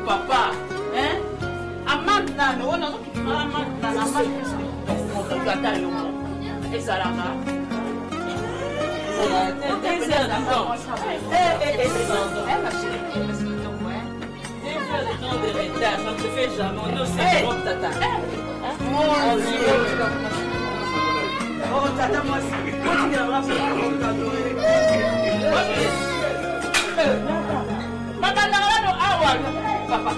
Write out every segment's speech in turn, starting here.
Papa, hein? Amanda, on a et ça là. Ça ne se fait jamais. On est aussi trop tata. Oh, tata, moi aussi. Continue à rappeler. Papa, non, papa,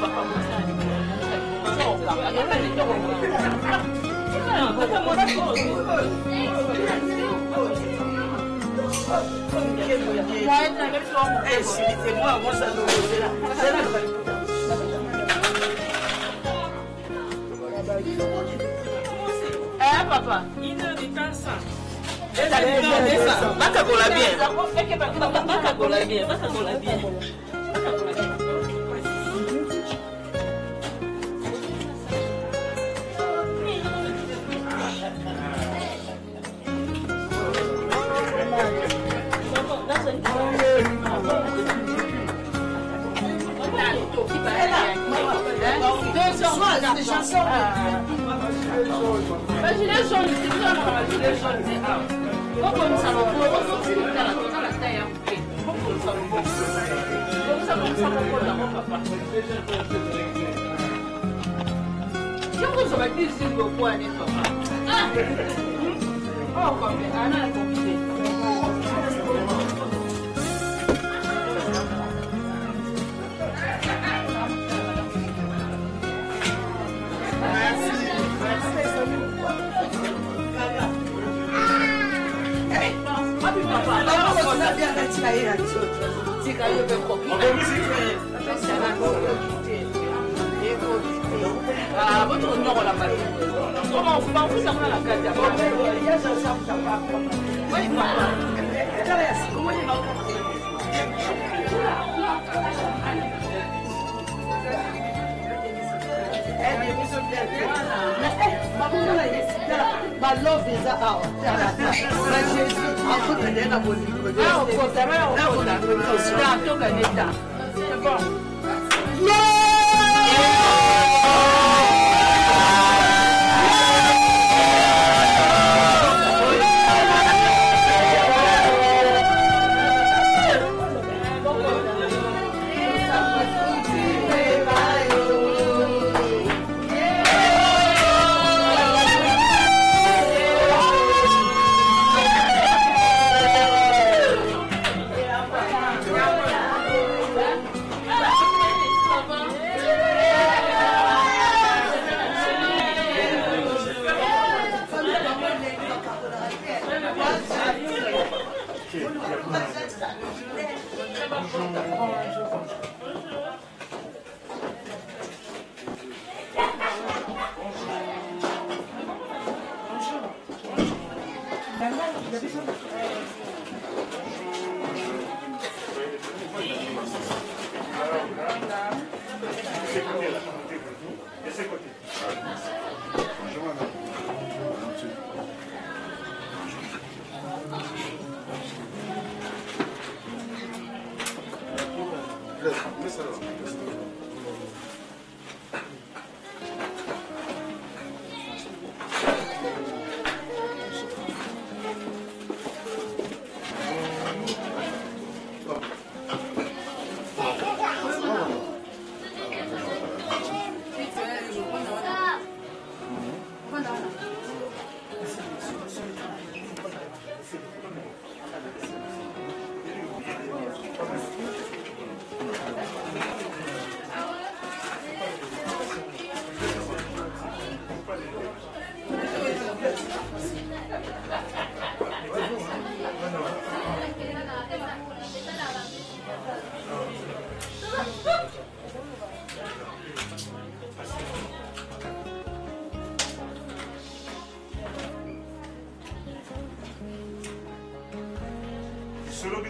papa, il ne dépense ça.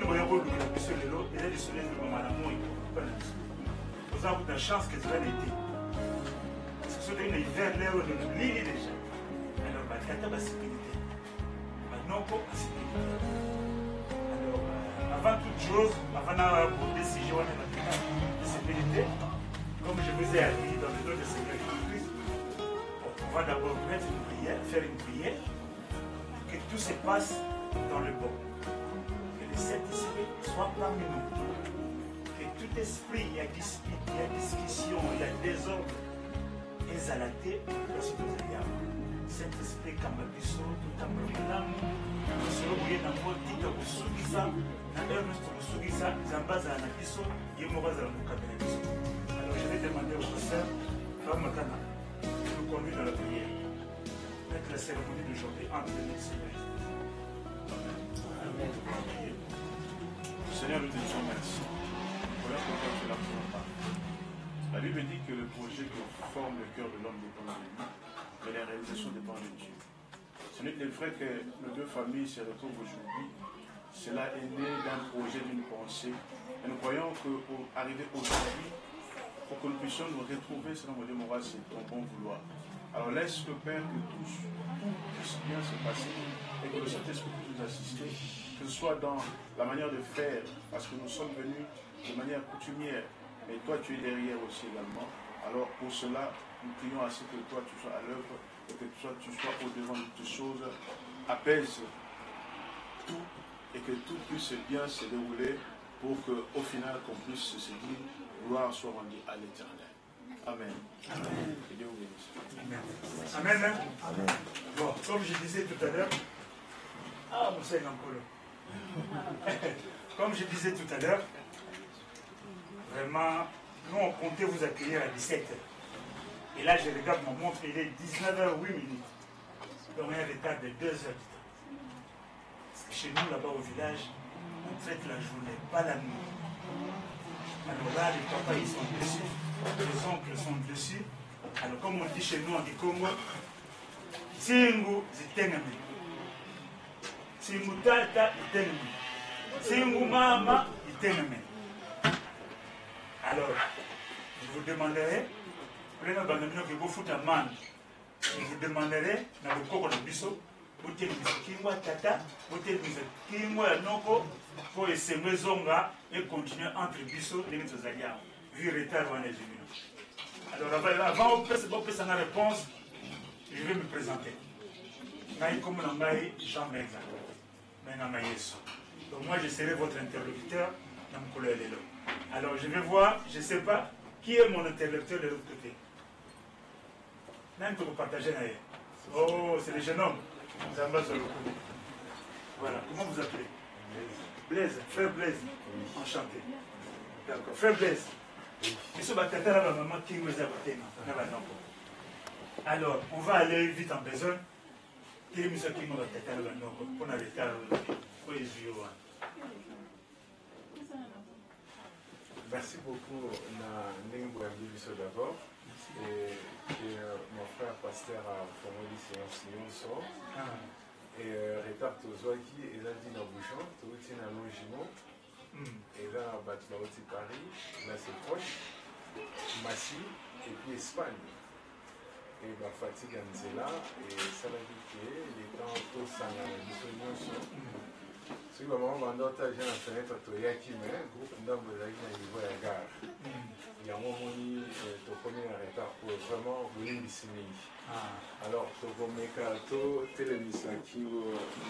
nous voyons que nous sommes les lots, et là, les soleils de maman, vous avez la chance que tu vas l'été. Parce que c'est un hiver, là, on l'oublie déjà. Alors, bah, il y a la sécurité. Maintenant, la sécurité. Alors, avant toute chose, avant d'avoir une décision de sécurité, comme je vous ai dit dans le nom de Seigneur Jésus-Christ, on va d'abord mettre une prière, faire une prière, que tout se passe dans le bon. Que le Saint-Esprit soit parmi nous. Que tout esprit, il y a dispute, il y a discussion, il y a désordre, exalté, parce que vous allez avoir. Saint-Esprit, comme Bisso, tout en problème, nous serons bouillés dans votre dit que vous sougisa, d'ailleurs nous sougisa, nous en bas à la Bisso, et nous allons nous cabinet Bisso. Alors je vais demander au professeur, Frère Makana, de nous conduire dans la prière. Mettre la cérémonie d'aujourd'hui entre les Seigneurs. Amen. Seigneur, nous te disons merci pour la foi que tu l'as pour nous. La Bible dit que le projet que forme le cœur de l'homme dépend de lui, mais la réalisation dépend de Dieu. Ce n'est que vrai que nos deux familles se retrouvent aujourd'hui. Cela est né d'un projet, d'une pensée. Et nous croyons qu'arriver aujourd'hui, pour que nous puissions nous retrouver, selon mon Dieu moral, c'est ton bon vouloir. Alors laisse le Père que tout puisse bien se passer et que le Saint-Esprit puisse nous assister, que ce soit dans la manière de faire, parce que nous sommes venus de manière coutumière, mais toi tu es derrière aussi également. Alors pour cela, nous prions à ce que toi tu sois à l'œuvre et que toi tu sois au-devant de toutes choses, apaise tout et que tout puisse bien se dérouler pour qu'au final qu'on puisse se dire gloire soit rendue à l'Éternel. Amen. Amen. Que Dieu vous bénisse. Amen. Amen. Amen. Bon, comme je disais tout à l'heure, Moussa Nankolo. Comme je disais tout à l'heure, vraiment, nous on comptait vous accueillir à 17h. Et là, je regarde mon montre, il est 19h08. Donc, il y a un retard de 2 heures du temps. Parce que chez nous, là-bas au village, on traite la journée, pas la nuit. Alors là, les papas, ils sont dessus. Les oncles sont dessus. Alors, comme on dit chez nous, on dit Congo, Singu zitengamé. Singu tata itengamé. Singu mama itengamé. Alors, je vous demanderai, prenez que vous foutez à man. Je vous demanderai, dans le coco de Bisso, vous tenez Kingwa tata, vous tenez Kingwa noko, pour essayer de zonga et continuer entre Bisso et les Zaliens. Vu le retard, on est venu. Alors, avant de faire une réponse, je vais me présenter. Jean Megza. Donc, moi, je serai votre interlocuteur dans mon collègue. Alors, je vais voir, je ne sais pas, qui est mon interlocuteur de l'autre côté. Même pour partager d'ailleurs. Oh, c'est le jeune homme. Voilà, comment vous appelez? Blaise, frère Blaise. Enchanté. D'accord, frère Blaise. Alors, on va aller vite en besoin. Merci beaucoup, Nengo Bisso d'abord. Et mon frère pasteur a formé séance. Et retard Tozwaki, et là, dit dans Bouchon, tout un logement. Et là, Batlaoti Paris, là c'est proche, Massy, et puis Espagne. Et ma fatigue en Zéla, et ça l'a dit que les temps tous s'en allaient, ils sont bien. Si vous avez un autre agent à fenêtre, tu y a qui met, groupe d'hommes de la niveau à la gare. Il y a un moment où tu connais un retard pour vraiment venir ici. Alors, tu vas mettre tout télévision qui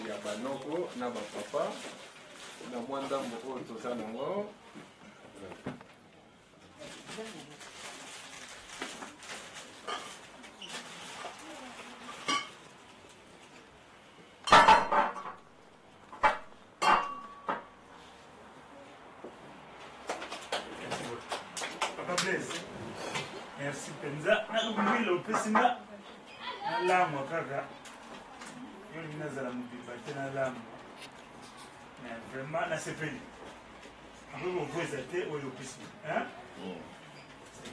y a pas non, n'a pas papa. Na mwanda moko toza nango Papa Blaise, merci Penza. Oui, le pessinga l'amour kaka. Il n'a pas de l'amour. Mais vraiment, là, c'est fini. On peut vous exalter ou le plus. Hein?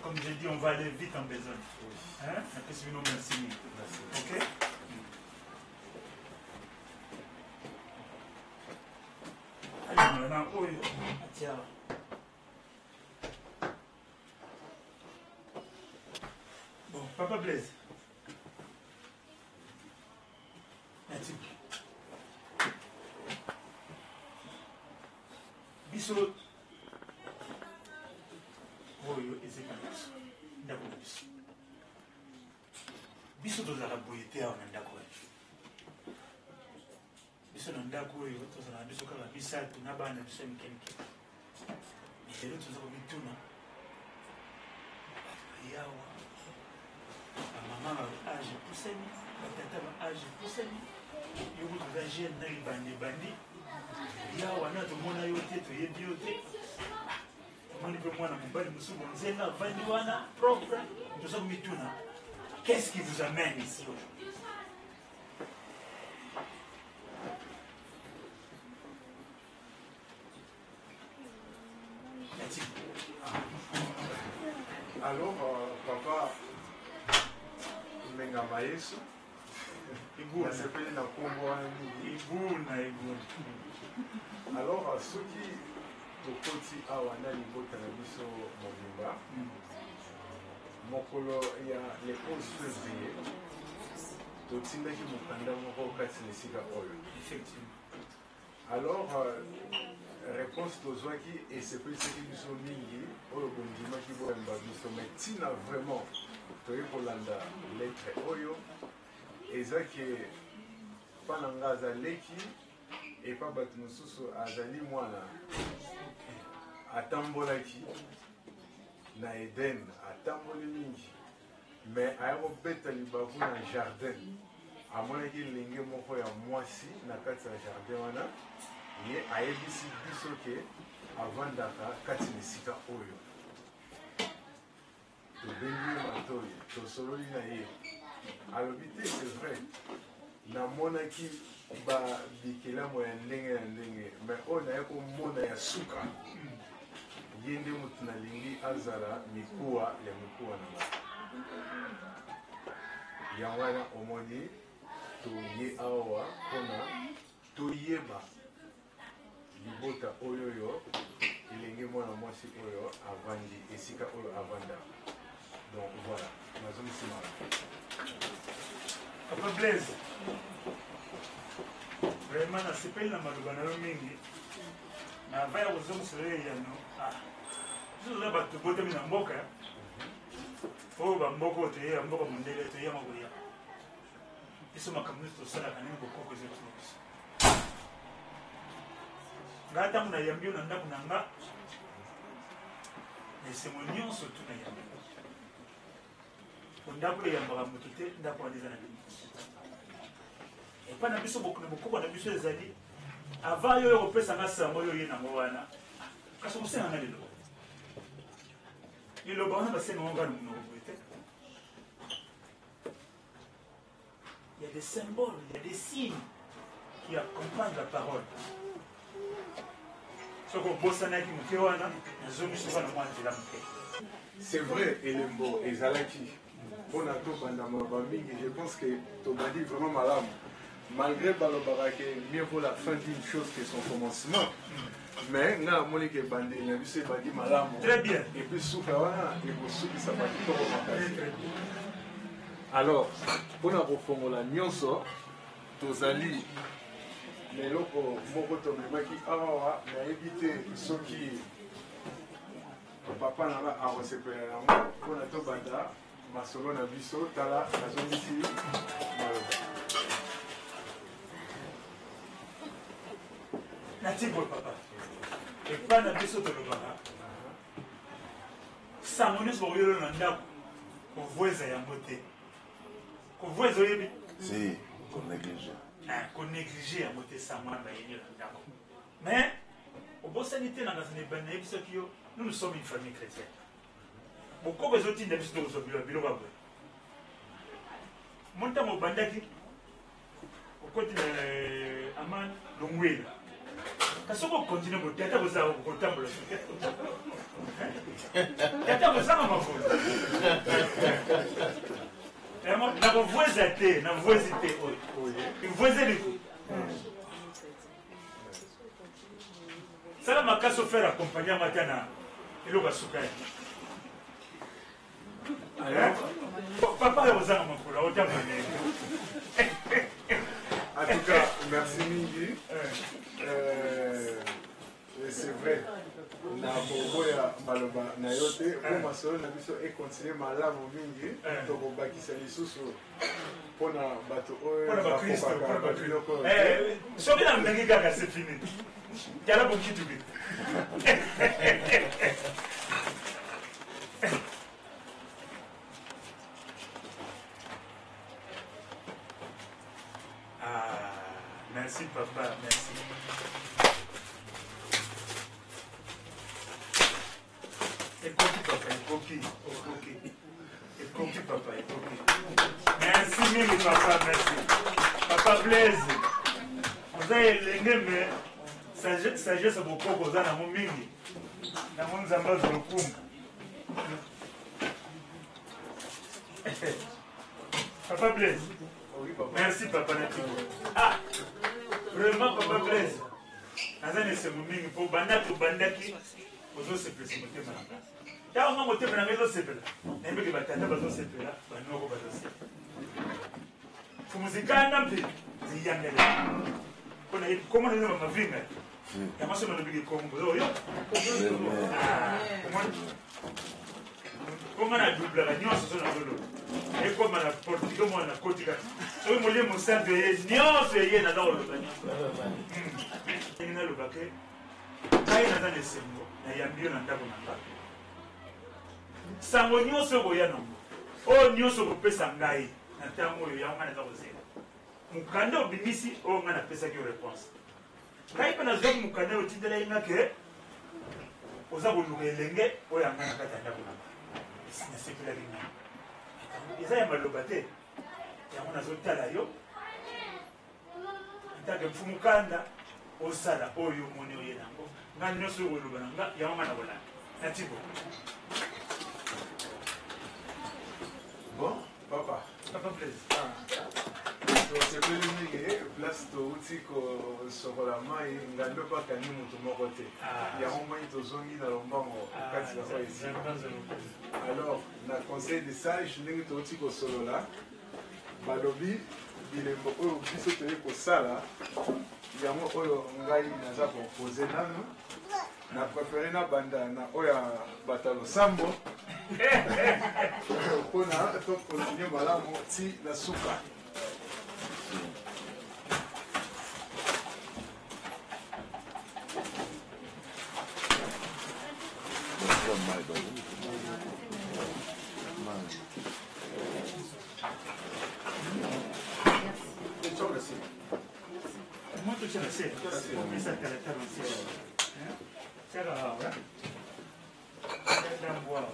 Comme j'ai dit, on va aller vite en besoin. Hein? Merci. Ok? Allez. Bon, Papa Blaise. Merci. Biso. Oyo ezeka biso. Ndako na biso. Biso tozala boye te awa na ndako wacu. Biso na ndako oyo tozala biso kaka bisatu na bana biso mike. Lelo toza komituna. Yawa. Maman a âge pousseni, tata a âge pousseni. Yo toza jeune na bandi. Yawa na tomona yo te toyebi yo te. Moni pe mwana mobali musubu nzenga vandi wana propre. Toza komituna. Qu'est-ce qui vous amène ici aujourd'hui? Alors, papa, Menga Mayesu, il s'appelle la Combo. Alors, ceux qui au côté Awana Libota Nabiso Mobimba, Mokolo, il y a les 11 février, Totina qui nous prendra mon rôle effectivement. Alors, réponse aux gens qui et c'est plus ce qui sont mis au Bondima qui vont mais Tina vraiment pour l'anda lettre Oyo et ça qui est pas l'angaza leki et pas batumususu azali mwana atambolaki na Eden atamboli mingi mais ayako beta libavu na jardin amonaki linge moko ya mwasi na kati ya jardin wana ye ayebisi biso ke avandaka kati na esika oyo tobengi matoyi tosololi na ye alobi te c'est vrai namonaki bikelamu ya ndenge na ndenge mais oyo naye komona ya suka ye nde moto nalingi azala mikuwa ya mikuwa na nga yango wana omoni toye awa mpona toyeba libota oyoyo ilenge mwana mwasi oyo avandi esika oyo avanda donc voilà nazomisi mala Papa Blaise vraiment nasepeli na maloba na yo mingi na vaya kozomosola ye yano bisoza bato botami na mboka oyo bamboka oyo toye ya mboka mondele toyama koya biso makambo nyonso tosalaka ndenge bokoko eza tuna biso nga ntango nayambi yo na ndako na nga esengo nyonso tu nayambi po ndako eyambaka moto te ndako wana eza na bino epa na biso na bokoko na biso ezali avant yo oyo kopesanga sango oyo ye nango wana kasi okosenganga liloba liloba wana basengango nga na monoko boye te. Il y a des symboles, il y a des signes qui accompagnent la parole. C'est vrai, Elembo et Zalaki. On a tout je pense que Tobadi vraiment malade. Malgré Balobarake, mieux vaut la fin d'une chose que son commencement. Mais na Monique Bandi, il a vu ses Badi malade. Très bien. Et puis Soukawana, et puis Souki Sabati, alors, on a refondé la nyonso, Tozali. Mais loko moko tomemaki awa na éviter ceux qui papa nanga a resepela nango mpona tobanda masolo na biso tala nazongisi maloba natiko papa epa na biso tolobaka sango nyonso bakoyolo na ndako kovweza yango te kovweza oyebi si konéglige qu'on néglige à monter sa main, mais au bon sanité, nous sommes une famille chrétienne. Beaucoup de autres n'ont pas de bureau. Mon temps au bandaki, au côté de Aman, Longwell. Quand on continue, on tête aux arbres, on tombe. Tête aux arbres, ma faute. Na voisine te, na voisine te, voisine du coup. Ça m'a cassé faire accompagner Matana et le Basukai. Papa est aux armes pour la haute. En tout cas, merci Mingi. C'est vrai. Na boboya maloba na yote pour masolo na biso et continuer malamu mingi to kobakisa lisusu pona bato oyo Pona ba Kristo, pona ba Kristo. Soki na ndenge kaka c'est fini. Yala bokitu bi. Merci papa, merci. Écoute papa, écoute papa, écoute. Merci mille papa, merci. Papa Blaise, vous avez l'engagé, mais sagesse beaucoup aux ans à mon mingi. Dans mon zamba de l'okum. Papa Blaise. Merci papa Natiko. Ah, vraiment papa Blaise. Azane c'est mon mingi pour bandaki bandaki. Vous se précipiter maintenant. Quand on monte dans la maison, c'est là. N'aimez que batata bazo c'est là. Banoko bazo c'est. Faut musique à n'importe. Ziyangele. Comment on est dans ma vie mais. Ya maso na lobiki comme vous yo. Comment on a double la nuance sur la zone. Et comme on a porté comme on a côté là. So mo le mo sante nuance yé na dans le bagnon. Ina le baké. Kai na dans les sembo. Na yambio na ndako na ndako. Sango nyonso boya no. O nyonso kopesa ngai na tango yo ya ngana za kozela. Mukanda obimisi o ngana pesa ki réponse. Kai pana zo mukanda otindela inga ke oza koluka elenge o ya ngana kata ndako na. Sina sekela linga. Eza ya maloba te. Ya ngana zo tala yo. Ntake mfumukanda osala oyo moni oye nango. Ngani nyonso koluka nanga ya ngana bola. Natibo. Bon, papa. Papa Blaise. Donc c'est que le place to utiko sokola mai ngando pa kani mutu moko te. Ya ngoma itozongi na lombango kati na ici. Alors, na conseil de sage ndenge to utiko solola. Balobi bilembo oyo biso toye kosala yango oyo ngai naza proposer nanu. Na préféré na banda na oya batalo sambo. Pona to continuer malamu ti na suka. Moi, tu sais, c'est ça que la terre c'est là, hein? C'est là, boire.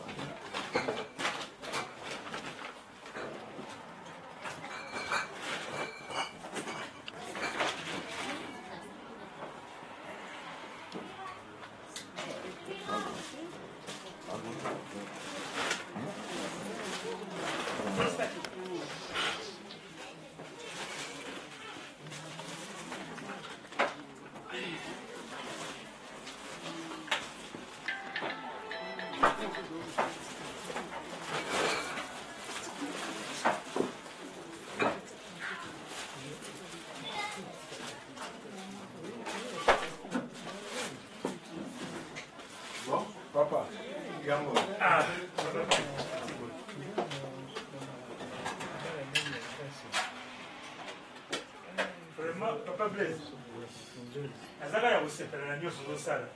Bon, papa, yango. Ah, vraiment, papa Blaise. Azaka ya kosepela na nyonso ozosala.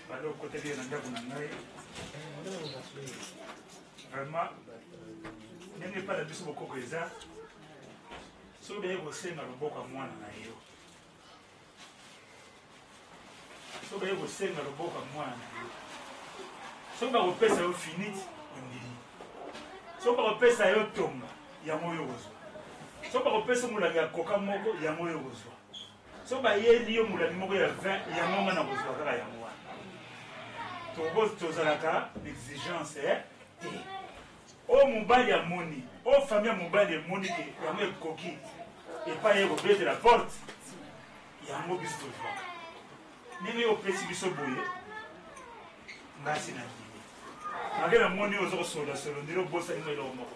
Balo okoteli na ndako na ngai. Vraiment, ndenge epai na biso bokoko eza soki oye kosenga loboko ya mwana na yo. Soki oye kosenga loboko ya mwana na yo. Soki bakopesa yo finite ondili. Soki bakopesa yo tonga yango oyo kozwa. Soki bakopesa molangi ya koka moko yango oyo kozwa. Soki bayeli yo molangi moko ya vin yango nga na kozwa kaka yango wana. Tozalaka l'exigence te. O mobali amoni, o famille mobali amoni ke yango ekoki epai ye kobetela porte yango biso tozwaka. ndenge opesi biso boye ngasi na ndimi ake namoni oza kosolola ndiri obosani mo eloko moko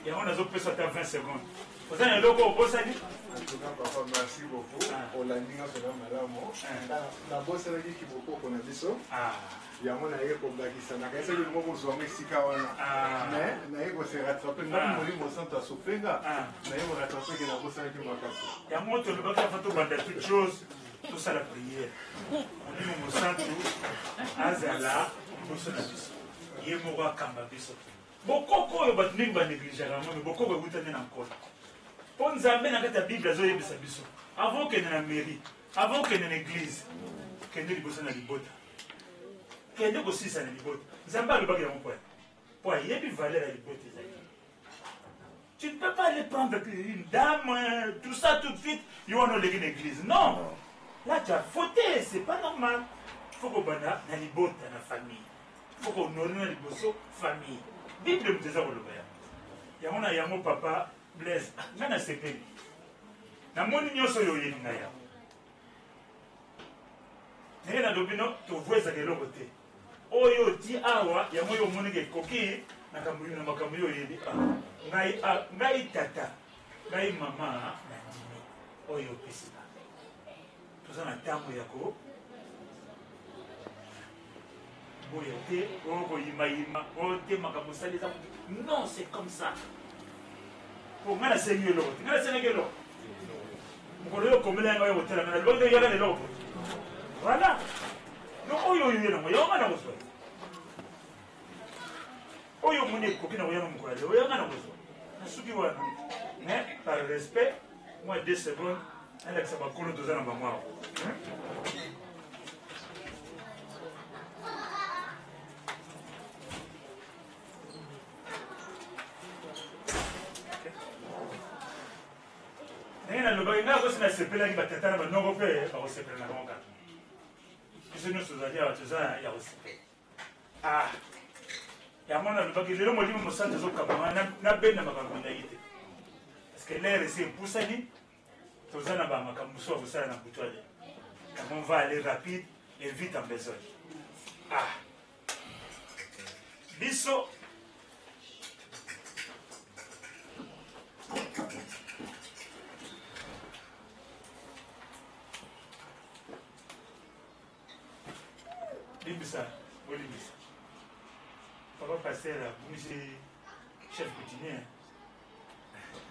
yango nazopesa ata 20 secondes oza na eloko obosani. En tout cas, papa, merci beaucoup. On l'a dit, on a bossé avec qui beaucoup qu'on a dit ça. Il y a mon aïe comme la qui s'en a cassé le mot pour se remettre si kawana. Mais naïe pour se rattraper. Même mon livre sans ta souffranga. Naïe pour rattraper que la bosse avec ma casse. Il y a mon tour de bac à faire tout bande toute chose. Tout ça la prière. On dit mon sang tout. Azala, tout ça la bis. Yemora kamba biso. Beaucoup de battements va négliger mais beaucoup de bouteilles encore. Pour nous amener dans la Bible, avant qu'il y ait une mairie, avant qu'il y ait une église, qu'il y ait une libota, qu'il y ait une libota, nous n'avons pas le bagage de mon point. Pour y avoir une valeur à libota. Tu ne peux pas aller prendre une dame, tout ça tout de suite, il y a une église. Non! Là, tu as fauté, c'est pas normal. Il faut qu'on ait une libota dans la famille. Il faut qu'on ait une libota famille. Bible nous dit ça. Il y a mon papa. Blaise, je ne sais pas. Je ne sais pas. Je ne sais pas. Oyo ti awa ya moyo monike koki na kambuyu na makamuyo yebi ngai tata ngai mama na ndimi oyo pesika toza na ntango ya ko boyo te oko yimayima oyo te makambo salisa non c'est comme ça. Pour moi, c'est mieux l'autre. C'est mieux l'autre. Voilà. Donc, mais par respect, moi 2 secondes, elle ça va couler 2 ans avant moi. Na sepela ni batata na nongo pe ba sepela na nonga kiso no sozalia watuza ya osepela ya mwana lubaki lelo molimo mosante zo kama na bena makambo na yite parce que l'air c'est poussani tozana ba makambo so osala na butwale on va aller rapide et vite en besoin biso Libisa, Bolibisa. Papa passer là, monsieur chef coutumier.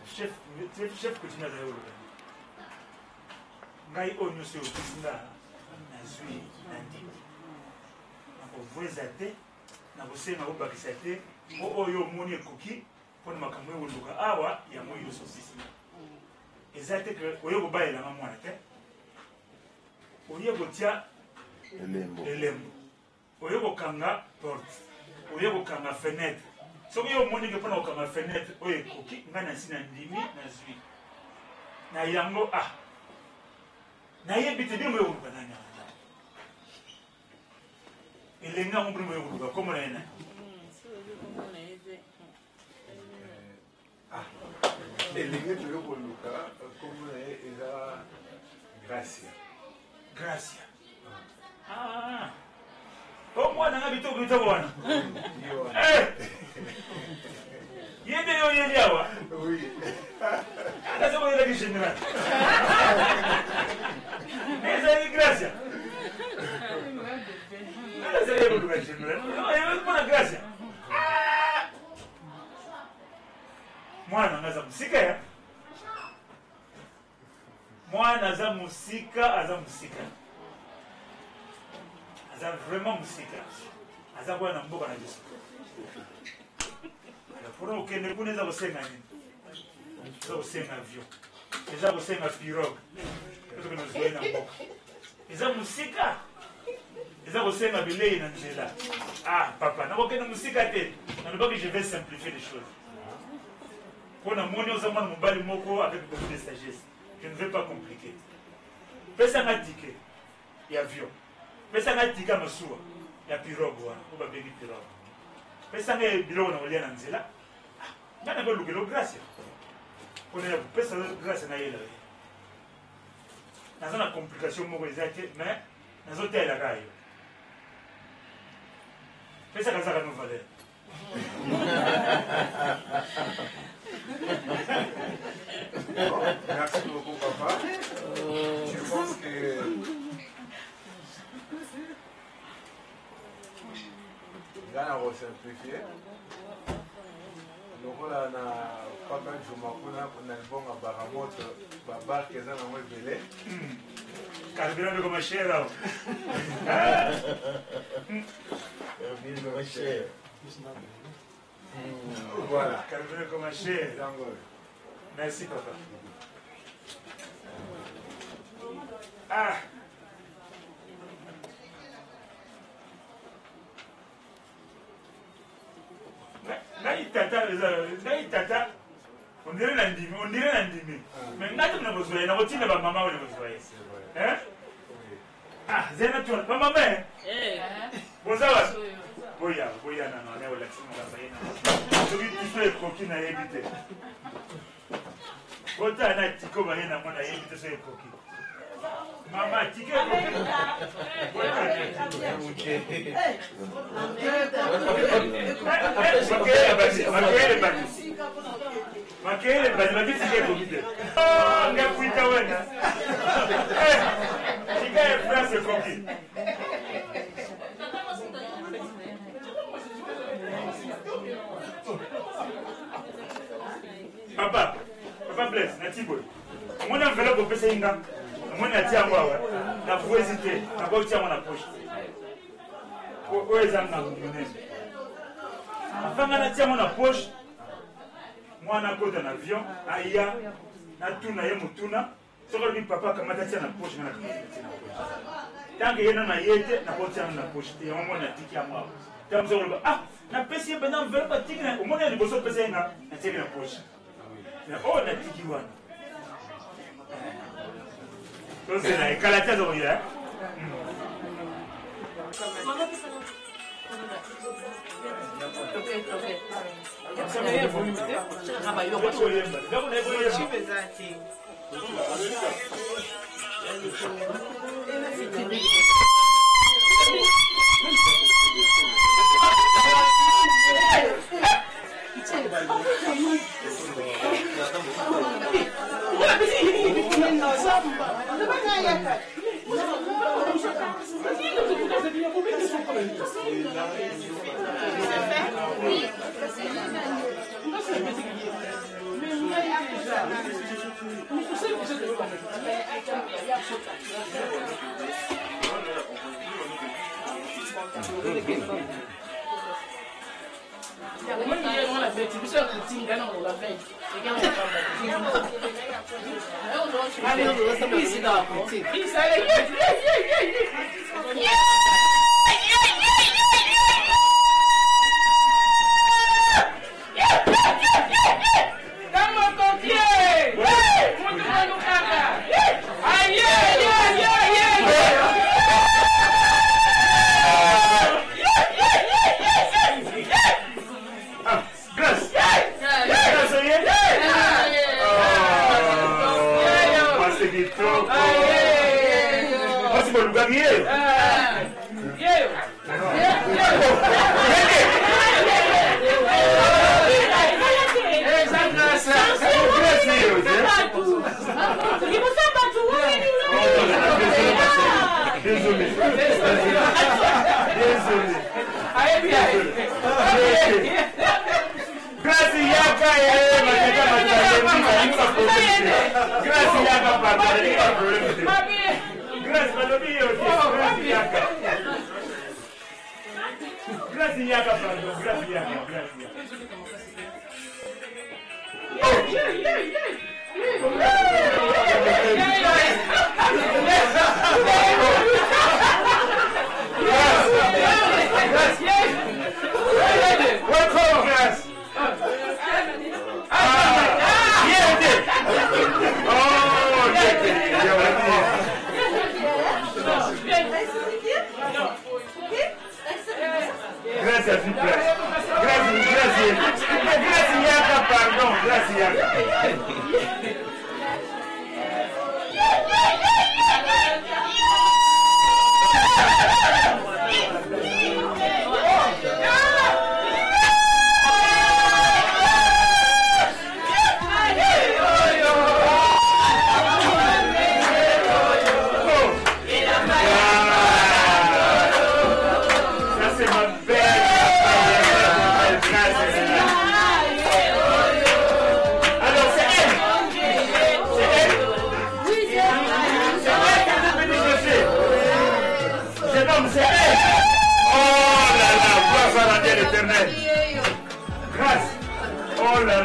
Chef coutumier de l'Europe. Ngai onyo se okisinda na zui na ndi. Na kovoeza te, na kosenga obakisa te, oyo moni ekoki pona makambo oluka awa ya moyo sosisi. Ezate que oyo kobaela mwana te. Oyo kotia elembo. Oyo kokanga porte, oyo kokanga fenêtre. Soki yo moni ke pona kokanga fenêtre oyo ekoki nga na sina ndimi na zwi. Na yango na yebi te bimo yo koluka nani. Elenga mo bimo yo koluka komo na yena. Elenga to yo koluka komo na eza Gracia. Gracia. Oh, moi, je suis tout le monde. Il y a des gens Oui. C'est ce général. Mais c'est une grâce. C'est une général. Non, il y a pas de grâce. Moi, je suis musika. Moi, je suis musika. Aza vraiment musika. Aza kwa na mboka na biso. Pour okende kuna za kosenga nini? Za kosenga avion. Za kosenga pirogue. Parce que nous voyons na mboka. Eza musika. Eza kosenga bilei na nzela. Papa, na kokende musika te. Na lobaki je vais simplifier les choses. Pour na moni oza mwana mobali moko avec beaucoup de sagesse. Je ne veux pas compliquer. Pesa na ticket. Et avion. Pesa nga tika masuwa ya pirogue wana oba bengi pirogue pesa nga biloko na kolia na nzela ngana ko lukelo grâce kona ya pesa grâce na yela naza na complication moko ezate mais nazotela kayo pesa kazaka no valeur. Bon, merci beaucoup papa. Je pense que Gana va simplifier. Nous avons papa Juma kuna kuna bonga baramoto babar keza na moi belé. Carburant comme cher là. Voilà. Carburant comme cher. Merci papa. Ah. Ngai tata on dirait l'andimi, mais ngai na besoin na routine ba mama wala besoin. Hein? Ah, zena tu ba mama eh? Bonsoir. Boya na na wala tsima la bayina. Soki tu fais coquine na éviter. Kota na tiko ba yena mona éviter so coquine. Mama tike Makele basi tike komite. Oh, ngakuita wena. Tike France komite. Papa bless na tibo. Mwana envelope opesa inga. Mwana atia ngwa na vous hésiter na kwa tia mwana poche. Ko ezanga munene. Afanga na tia mwana poche. Mwana kota na avion aya na tuna ye mutuna soko ni papa kamata tia na poche na kamata tia na poche. Tangi yena na yete na kwa tia na poche ya mwana tiki ya mwa. Tamzo ah na pesi ye bana envelope tiki na mwana ni boso pesa inga na tia na poche. Na na tiki wana. Entonces, la escalata de hoy, ¿eh?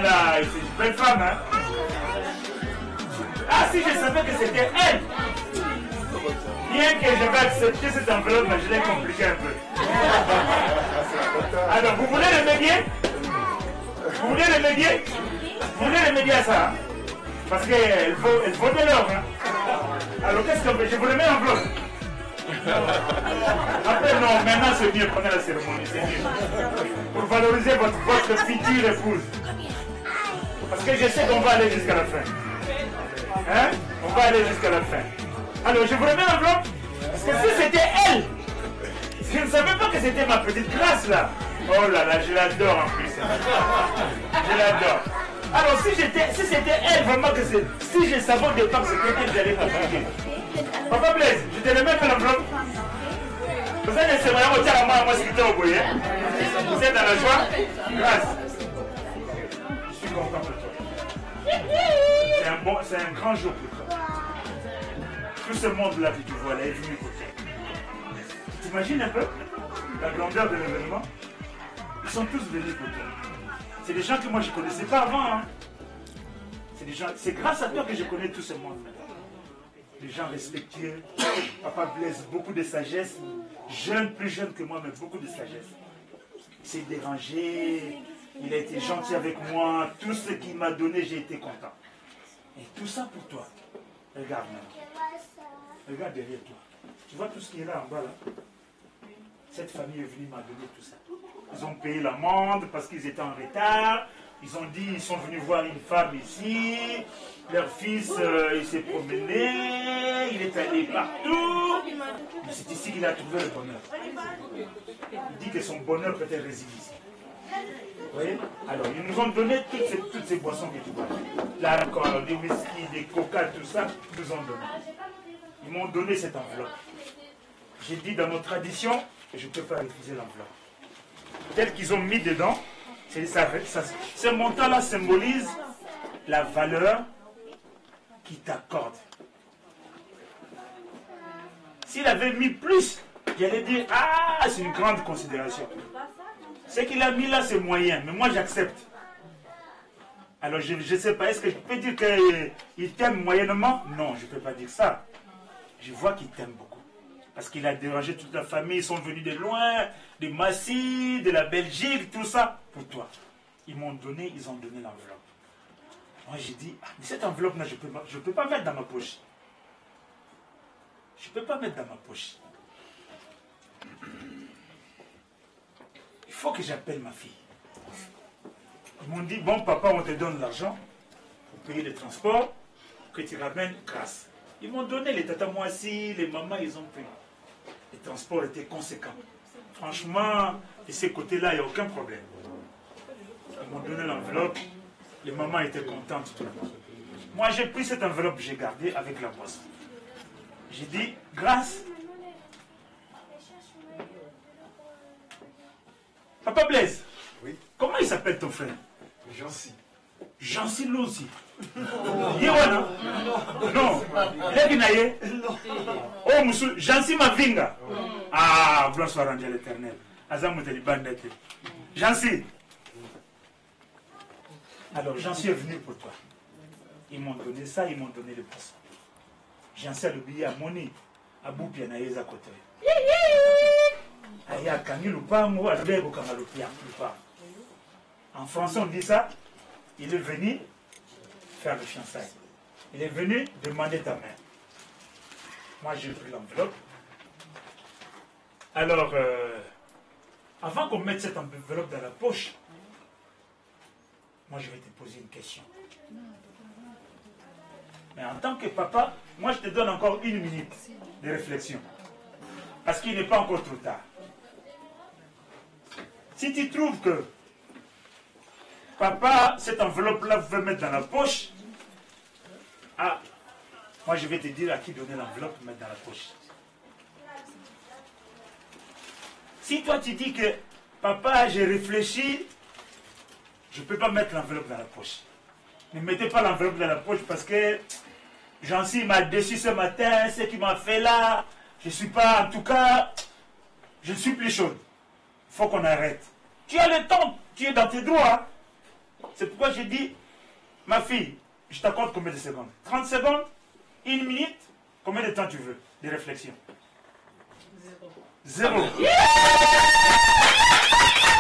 là, c'est une belle femme, hein. Ah, si je savais que c'était elle, bien que j'avais accepté cette enveloppe, mais je l'ai compliqué un peu. Alors, vous voulez remédier? Vous voulez remédier? Vous voulez remédier à ça, hein? Parce qu'elle vaut de l'or, hein. Alors, qu'est-ce qu'on fait? Je vous remets l'enveloppe. Après, non, maintenant c'est mieux pendant la cérémonie, c'est mieux. Pour valoriser votre future épouse. Parce que je sais qu'on va aller jusqu'à la fin. Hein? On va aller jusqu'à la fin. Alors, je vous remets l'enveloppe. Parce que si c'était elle, je ne savais pas que c'était ma petite Grâce là. Oh là là, je l'adore en plus. Je l'adore. Alors, si c'était elle, vraiment que c'est. Si je savais au départ que c'était elle, j'allais compliquer. Papa Blaise, je te remets l'enveloppe. Vous êtes laissé à moi, ce qui était au bout. Vous êtes dans la joie? Grâce. Je suis content pour toi. C'est un grand jour pour toi. Tout ce monde-là que tu vois là est venu pour toi. Tu t'imagines un peu la grandeur de l'événement? Ils sont tous venus pour toi. C'est des gens que moi je ne connaissais pas avant. Hein. C'est grâce à toi que je connais tout ce monde-là. Des gens respectueux. Papa Blaise, beaucoup de sagesse. Jeune, plus jeune que moi, mais beaucoup de sagesse. Il s'est dérangé. Il a été gentil avec moi. Tout ce qu'il m'a donné, j'ai été content. Et tout ça pour toi. Regarde maintenant. Regarde derrière toi. Tu vois tout ce qui est là en bas là? Cette famille est venue m'a donné tout ça. Ils ont payé l'amende parce qu'ils étaient en retard. Ils ont dit, ils sont venus voir une femme ici. Leur fils, il s'est promené. Il est allé partout. Mais c'est ici qu'il a trouvé le bonheur. Il dit que son bonheur peut-être réside ici. Vous voyez? Alors, ils nous ont donné toutes ces boissons que tu vois. L'alcool, des whisky, des coca, tout ça, ils nous ont donné. Ils m'ont donné cette enveloppe. J'ai dit dans nos traditions, je ne peux pas refuser l'enveloppe. Tel qu'ils ont mis dedans, ce montant-là symbolise la valeur qu'ils t'accordent. S'il avait mis plus, j'allais dire, ah, c'est une grande considération. Ce qu'il a mis là, c'est moyen, mais moi j'accepte. Alors je ne sais pas, est-ce que je peux dire qu'il t'aime moyennement? Non, je ne peux pas dire ça. Je vois qu'il t'aime beaucoup. Parce qu'il a dérangé toute la famille, ils sont venus de loin, de Massy, de la Belgique, tout ça, pour toi. Ils m'ont donné, ils ont donné l'enveloppe. Moi j'ai dit, ah, mais cette enveloppe-là, je ne peux pas mettre dans ma poche. Je ne peux pas mettre dans ma poche. Il faut que j'appelle ma fille. Ils m'ont dit, bon papa, on te donne l'argent pour payer le transport, que tu ramènes Grâce. Ils m'ont donné les tatas Moissi, les mamans, ils ont payé. Les transports étaient conséquents. Franchement, de ces côtés-là, il n'y a aucun problème. Ils m'ont donné l'enveloppe, les mamans étaient contentes. Tout le monde. Moi, j'ai pris cette enveloppe, j'ai gardé avec la boisson. J'ai dit, Grâce. Papa Blaise, oui. Comment il s'appelle ton frère? Jancy. Jancy Lucy. Yewana? Non. Leginaye? Oh, monsieur, Jancy Mavinga. Ah, gloire soit rendue à l'éternel. Azam Bandete. Jancy. Alors, Jancy est venu pour toi. Ils m'ont donné ça, ils m'ont donné le poisson. Jancy a le billet à Moni, à Boupia Naïza Kote. Aya Kani Lupango, à Lego Kamalupia. En français, on dit ça. Il est venu faire le fiançailles. Il est venu demander ta main. Moi, j'ai pris l'enveloppe. Alors, avant qu'on mette cette enveloppe dans la poche, moi, je vais te poser une question. Mais en tant que papa, moi, je te donne encore 1 minute de réflexion. Parce qu'il n'est pas encore trop tard. Si tu trouves que papa, cette enveloppe-là, vous pouvez mettre dans la poche. Ah, moi je vais te dire à qui donner l'enveloppe, mettre dans la poche. Si toi tu dis que, papa, j'ai réfléchi, je ne peux pas mettre l'enveloppe dans la poche. Ne mettez pas l'enveloppe dans la poche parce que Jancy m'a déçu ce matin, ce qu'il m'a fait là, je ne suis pas, en tout cas, je ne suis plus chaud. Il faut qu'on arrête. Tu as le temps, tu es dans tes droits. C'est pourquoi j'ai dit, ma fille, je t'accorde combien de secondes? 30 secondes? 1 minute? Combien de temps tu veux de réflexion? 0. Aïe,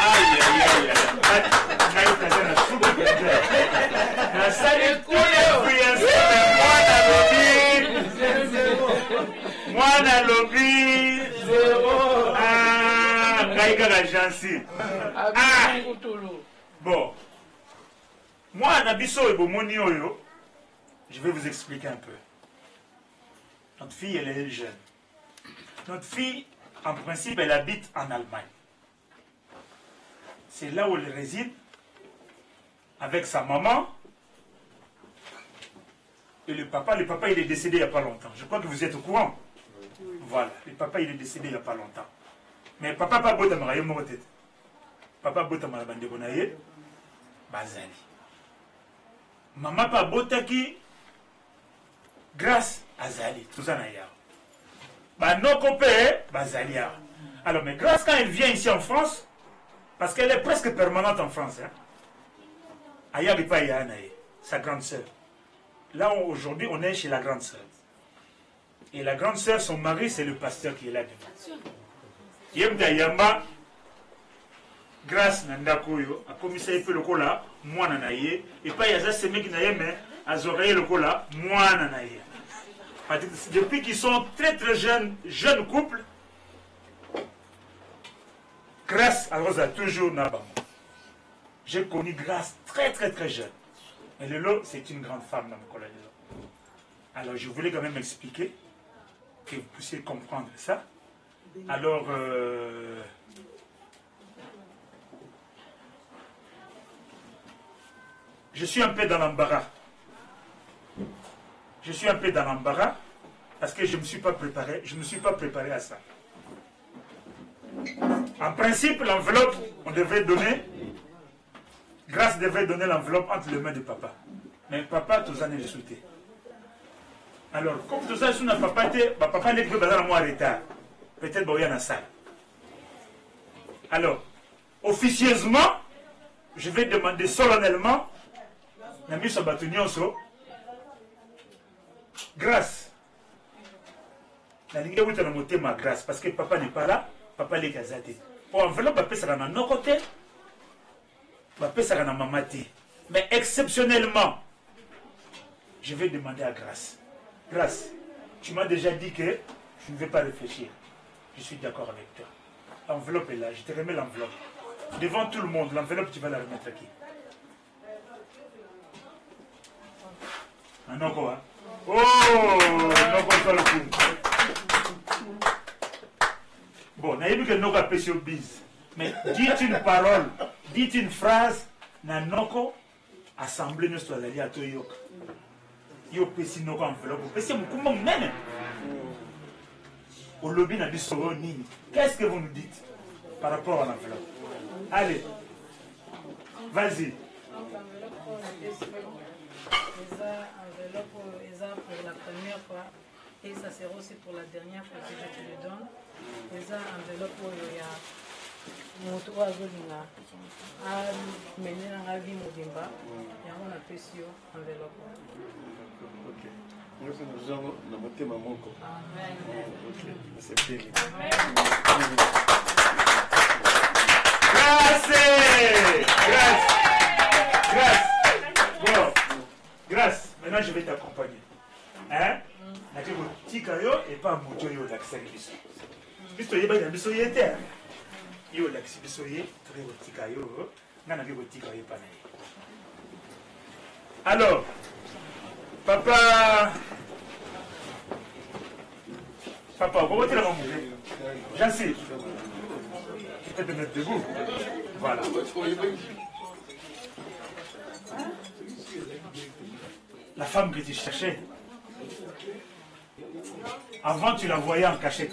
aïe, aïe, bon, moi, Nabiso et Bomoni Oyo, je vais vous expliquer un peu. Notre fille, elle est jeune. Notre fille, en principe, elle habite en Allemagne. C'est là où elle réside, avec sa maman et le papa. Le papa, il est décédé il n'y a pas longtemps. Je crois que vous êtes au courant. Voilà, le papa, il est décédé il n'y a pas longtemps. Mais papa, pas beau tamara, mon tête. Papa, beau tamara, bande bonaye, bazali. Maman, pas beau taki, grâce à Zali, tout ça n'a pas. Bah, non, copé, bazali. Alors, mais grâce, quand elle vient ici en France, parce qu'elle est presque permanente en France, hein, Aya Ripa Yanae, sa grande sœur. Là, aujourd'hui, on est chez la grande sœur. Et la grande sœur, son mari, c'est le pasteur qui est là devant. Yemda Yamba, grâce Nandakoyo, a commissaire un peu le cola, moi nanaye, et pas Yaza Semek Nayeme, a zoré le cola, moi nanaye. Depuis qu'ils sont très très jeunes couples, grâce à Rosa, toujours Nabam. J'ai connu Grâce très très très jeune. Et Lelo, c'est une grande femme dans mon collège. Alors je voulais quand même expliquer, que vous puissiez comprendre ça. Alors, je suis un peu dans l'embarras. Je suis un peu dans l'embarras parce que je ne me suis pas préparé. Je ne me suis pas préparé à ça. En principe, l'enveloppe, on devait donner. Grâce devait donner l'enveloppe entre les mains de papa. Mais papa, tout ça n'est pas souhaité. Alors, comme tout ça, si on n'a pas été, papa n'est plus dans moi en retard. Peut-être qu'il y a une salle. Alors, officieusement, je vais demander solennellement, Nami Sabatunionso, grâce. Ma grâce, parce que papa n'est pas là, papa n'est pas là. Pour enveloppe, papa sera dans nos côtés, papa sera dans mamati. Mais exceptionnellement, je vais demander à Grâce. Grâce, tu m'as déjà dit que je ne vais pas réfléchir. Je suis d'accord avec toi. L'enveloppe est là, je te remets l'enveloppe. Devant tout le monde, l'enveloppe, tu vas la remettre à qui? Un Noko, hein? Oh, Noko, toi le coup. Bon, n'a vu que Noko a pêché au bise. Mais dites une parole, dites une phrase, na Noko, assemblée nous soit allée à Toyok. Yo pêché Noko enveloppe, pêché mon coup, même. Au lobby n'a dit soro nini. Qu'est-ce que vous nous dites par rapport à l'enveloppe? Allez, vas-y. Enveloppe pour la première fois et ça sera aussi pour la dernière fois que je te le donne. Enveloppe il y a mon trois zones à mener dans la vie Mobimba et on a pris sur enveloppe. Ok. Nous avons noté ma monco. C'est fini. Bon, grâce. Maintenant, je vais t'accompagner. Hein? Tikayo et pas moto yo l'accès biso. Biso yeba ina biso yete. Yo l'accès biso ye, très tikayo. Nana ke tikayo pa na. Alors, papa, comment tu l'as mangé? J'en sais. Tu peux te mettre debout. Voilà. La femme que tu cherchais, avant tu la voyais en cachette.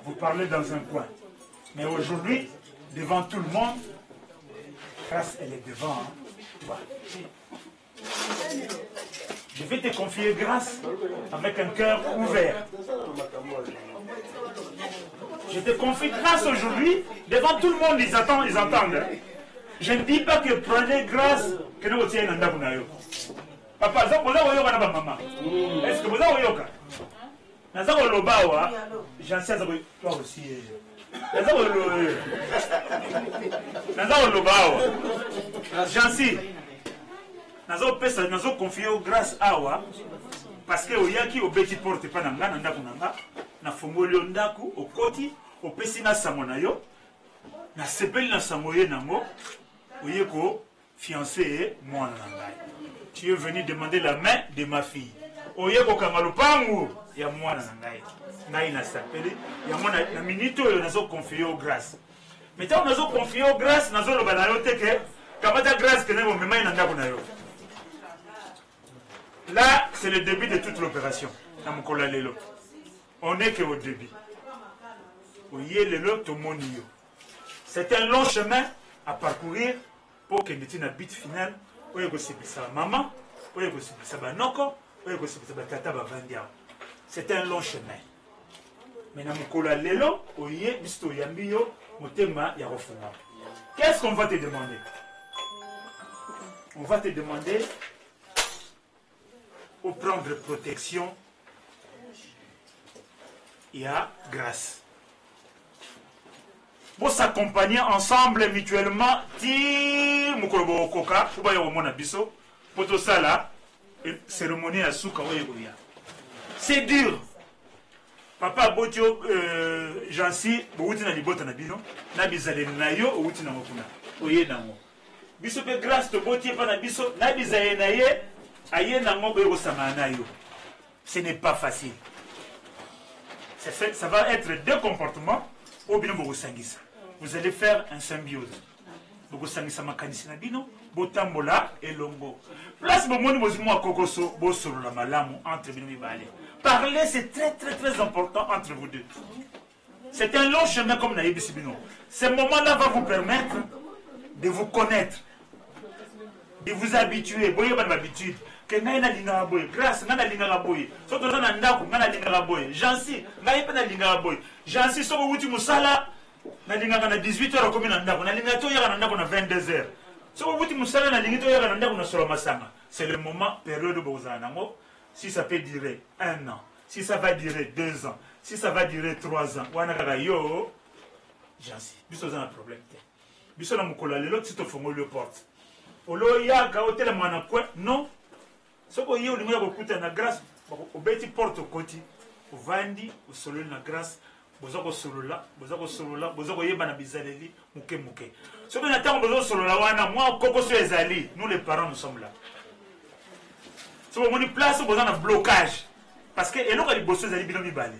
Vous parlez dans un coin. Mais aujourd'hui, devant tout le monde, Grâce, elle est devant. Hein. Voilà. Je vais te confier Grâce avec un cœur ouvert. Je te confie Grâce aujourd'hui, devant tout le monde, ils entendent. Hein. Je ne dis pas que prenez grâce que nous obtiennent un dabunayo. Papa, ça vous avez yoka na maman. Est-ce que vous avez yoka? Naza ko lobawa, j'en sais ça toi aussi. Naza ko lobawa. J'en sais. Naza pesa nazo confier grâce awa parce que oyaki obeti porte pa na ngana ndako nanga na fongoli ndako okoti opesi na samona yo na sepeli na samoye nango oyeko fiancé mwana na ngai. Tu es venu demander la main de ma fille. Oyeko kangalopangu ya mwana na ngai. Ngai na sapeli ya mwana na minito yo nazo confier grâce. Mais tant nazo confier grâce nazo loba na yo teke kamata grâce que nebo mema ina ndako na yo. Là, c'est le début de toute l'opération. On n'est qu'au début. C'est un long chemin à parcourir pour que nous ayons un but final. Maman, c'est un long chemin. Qu'est-ce qu'on va te demander? On va te demander pour prendre protection et à grâce. Pour s'accompagner ensemble mutuellement, c'est dur. Papa Botio Jansi, Bouti na libota na bino, na bizale na yo, Bouti na mokuna. Oye na mo. Biso pe grâce to Boti pa na biso, na bizale na ye. Ce n'est pas facile. Ça va être deux comportements. Vous allez faire un symbiose. Parler, c'est très très très important entre vous deux. C'est un long chemin comme Naïbi Sibino. Ce moment-là va vous permettre de vous connaître, de vous habituer. Vous voyez votre habitude. Que ngai na linga boy, grâce na linga boy. Soto na ndako na linga boy. Jansi, ngai pe na linga boy. Jansi soko wuti musala na linga na 18h comme na ndako. Na linga to yaka na ndako na 22h. Soko wuti musala na linga to yaka na ndako na solo masanga. C'est le moment période où vous en avez. Si ça peut durer 1 an, si ça va durer 2 ans, si ça va durer 3 ans. Wana kaka yo Jansi. Biso za na problème te. Biso na mukola lelo tito fongo le porte. Olo ya ka hotel mwana kwa non. Ce que vous avez na grâce, vous avez porte au côté, vous vendez, vous solez la grâce, vous avez solo là, vous avez solo là, vous avez na bizaleli, mouké mouké. Ce que nous attendons, vous avez solo là, moi, Coco Suezali, nous les parents, nous sommes là. Si vous avez une place, vous avez un blocage. Parce que, et nous, les bosseux, vous avez un balai.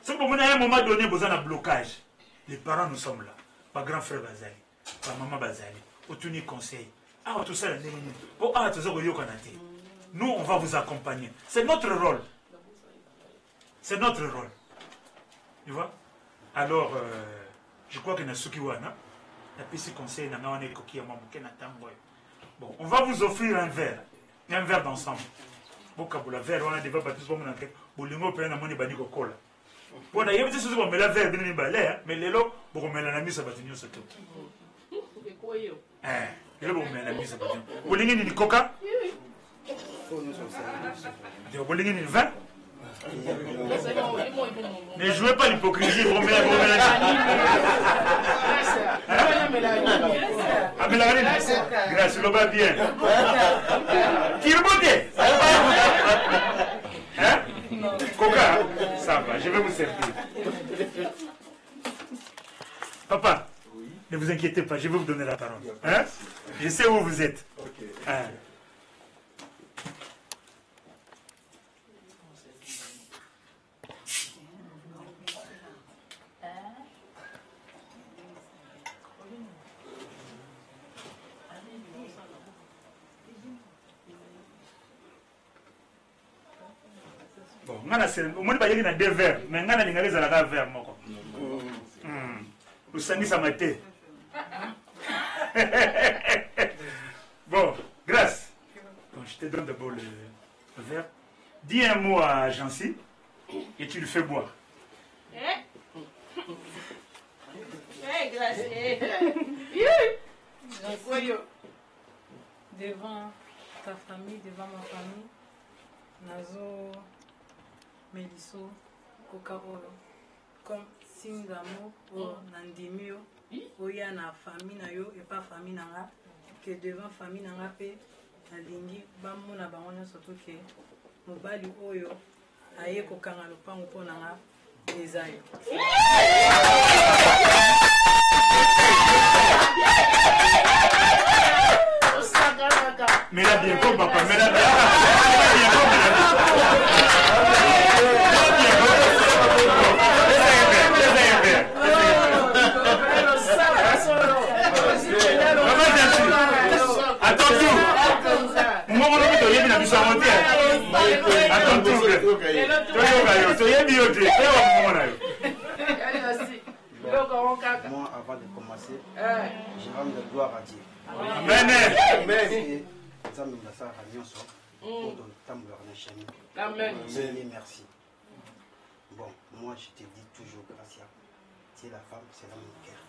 Si vous avez un moment donné, vous avez un blocage. Les parents, nous sommes là. Pas grand frère Bazali, pas maman Bazali, au tuni conseil. Ah, tout ça, nous, on va vous accompagner. C'est notre rôle. C'est notre rôle. Tu vois? Alors, je crois que Nasuki Wana, la PC conseil, bon, on va vous offrir un verre d'ensemble. Bon, la verre, on a des verres, bon, il y a des choses qui la verre, mais les lots, pour mettre la mise à bâtir surtout. Vous voulez une coca? Vous voulez une vin? Ne jouez pas l'hypocrisie, vous mettez grâce, le va bien. Qui remonte? Coca, ça va, je vais vous servir. Papa, ne vous inquiétez pas, je vais vous donner la parole. Hein? Je sais où vous êtes. Okay. Hein? Bon, on a dit 2 verres, mais on a dit un verre. Vous savez, ça m'a été. Bon, grâce. Bon, je te donne d'abord le verre. Dis un mot à Jancy et tu le fais boire. Grâce. devant ta famille, devant ma famille, nazo Meliso Kokaolo, comme signe d'amour pour Nandimio, où il y a na famille na yo et pas famille nanga, que devant famille nanga pe nalingi bamu na bangonya surtout que mobali oyo aye kokanga lopango mpo nanga ezayo. Mais là, bien comme papa, mais là, bien moi, avant de commencer, je rends de gloire à Dieu. Amen. Merci. Bon, moi je te dis toujours Gracia. Tu es la femme, c'est dans mon cœur.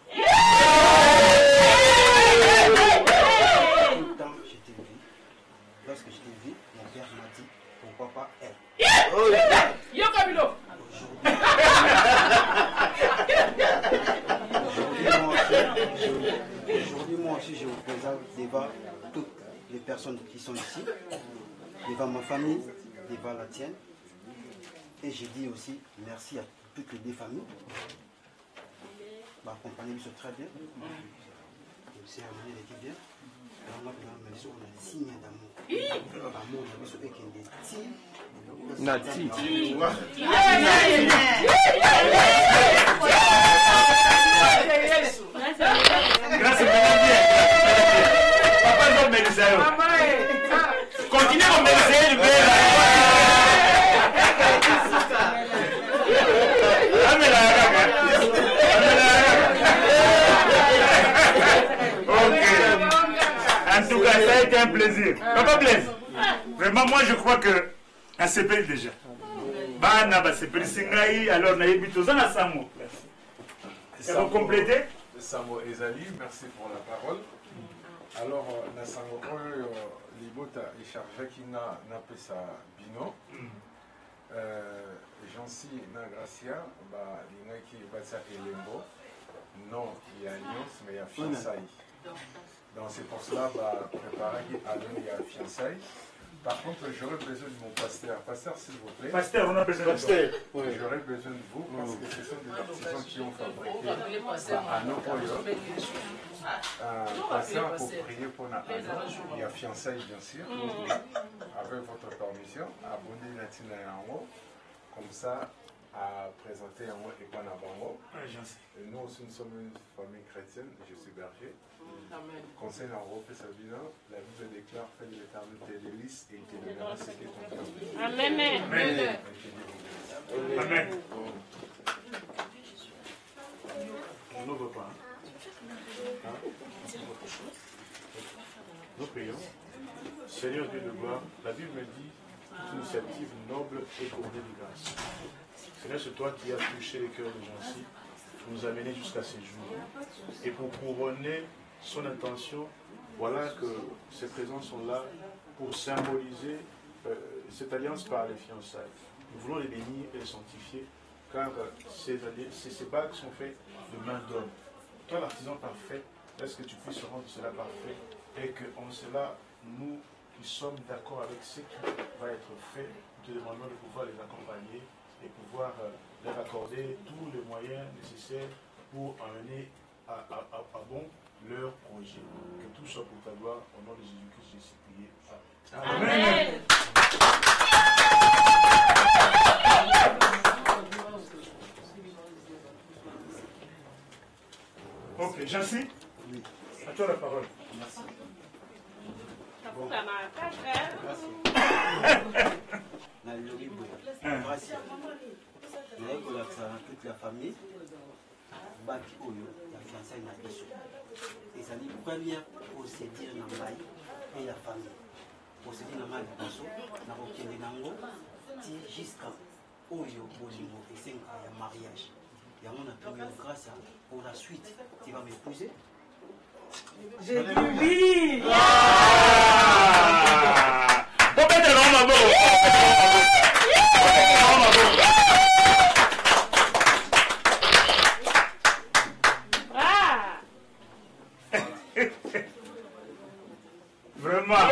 Tout le temps, je t'ai vu. Lorsque je t'ai vu, mon père m'a dit pourquoi pas elle. Aujourd'hui, moi aussi, je vous présente devant toutes les personnes qui sont ici, devant ma famille, devant la tienne. Et je dis aussi merci à toutes les deux familles. Accompagner nous très bien. C'est un moment qui bien. On a des signes d'amour. Amour, on a des signes. Nati. Grâce à Dieu. Papa, non, mais les aïeux. Continuez à me laisser le bébé. En tout cas, ça a été un plaisir. Papa Blaise, vraiment, moi je crois que à CPL déjà. Bana ba CPL Singaï, alors na yebito na Samo. Ça va compléter? Samo Ezali, merci pour la parole. Alors, na Samo Libota et Charjaki na pesa bino. Jansi na Gracia, ba linaki batsa Elembo. Non, il y a alliance, mais il y a fiançailles. Donc c'est pour cela, préparer à il y a fiançailles. Par contre, j'aurais besoin de mon pasteur. Pasteur, s'il vous plaît. Pasteur, on a besoin de pasteur. Oui. J'aurais besoin de vous parce que ce sont des artisans qui ont fabriqué à nos poyons. Pasteur, pour prier pour Anna. Il y a fiançailles, bien sûr. Avec votre permission, abonnez Natina Yango. Comme ça, à présenter un mot et pas un bango. Nous aussi, nous sommes une famille chrétienne. Je suis berger. Conseil en Europe et Sabina, la Bible déclare fais de l'éternité des listes et il te donnera ce qui est ton cœur. Amen. Amen. Amen. On n'ouvre pas. Nous prions. Seigneur Dieu de gloire, la Bible me dit toute initiative noble et bordée de grâce. Seigneur, c'est toi qui as touché les cœurs des gens-ci pour nous amener jusqu'à ces jours. Et pour couronner son intention, voilà que ces présents sont là pour symboliser cette alliance par les fiançailles. Nous voulons les bénir et les sanctifier, car ces bagues sont faites de main d'homme. Toi, l'artisan parfait, est-ce que tu puisses rendre cela parfait et qu'en cela, nous qui sommes d'accord avec ce qui va être fait, nous te demandons de pouvoir les accompagner et pouvoir leur accorder tous les moyens nécessaires pour amener à bon leur projet. Que tout soit pour ta gloire, au nom de Jésus-Christ, j'ai prié. Amen. Ok, Jancy, à toi la parole. Merci. Toute la famille, Baki Oyo, la fiançaille n'a pas et ça dit première procédure dans la et la famille. Procédure dans la n'a aucun nango, jusqu'à Oyo, Bolingo et 5 ans de mariage. Il y a mon grâce pour la suite, tu vas m'épouser. J'ai dit oui. Vraiment.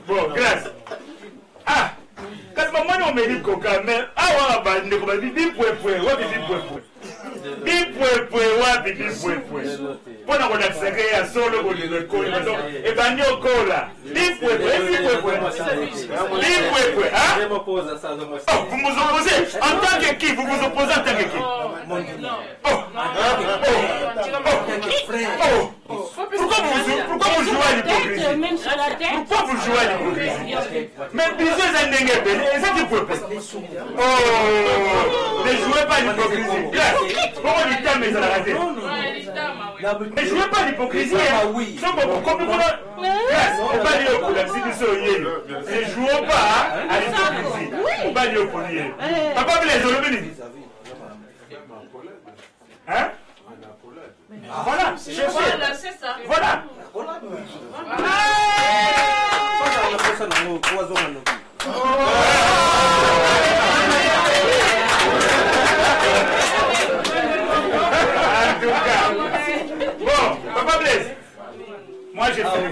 Bon, grâce. Ah, quand maman on me dit coca, mais ah ouais, bah ne comment dit ouais pona kodakisake ya solo kolilekoli bato ebandi okola bipwepwe vous vous opposez en tant que qui? Vous vous opposez en tant que qui? Pourquoi vous jouez à l'hypocrisie? Pourquoi vous jouez à l'hypocrisie? Mais bisous un dengue belle, et ça tu peux pas. Oh, ne jouez pas à l'hypocrisie. Pourquoi du temps mais ça l'a raté? Ne jouez pas à l'hypocrisie. On va dire au ne jouons pas à l'hypocrisie. On va dire au polier. Papa Blaise, on le bénit. Hein? Voilà, c'est ça. Voilà. Bon, Papa Blaise, moi j'ai fait.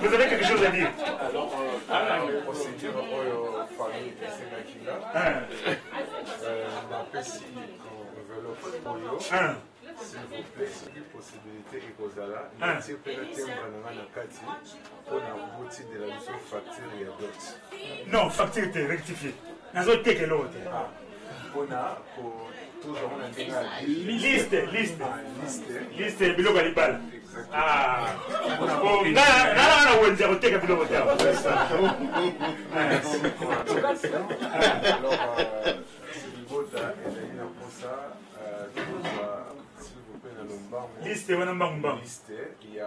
Vous avez quelque chose à dire? Alors, la procédure famille Senakina, s'il vous plaît, une possibilité et Kozala, nous tirons le timbre dans Kati pour la boutique de la mission facture et d'autres. Non, facture était rectifiée. Nous avons été que l'autre. Pour toujours liste biloko ya libala. Ah, na wenza koteka biloko ta. Alors, liste wana mbangu mbangu. Liste, il y a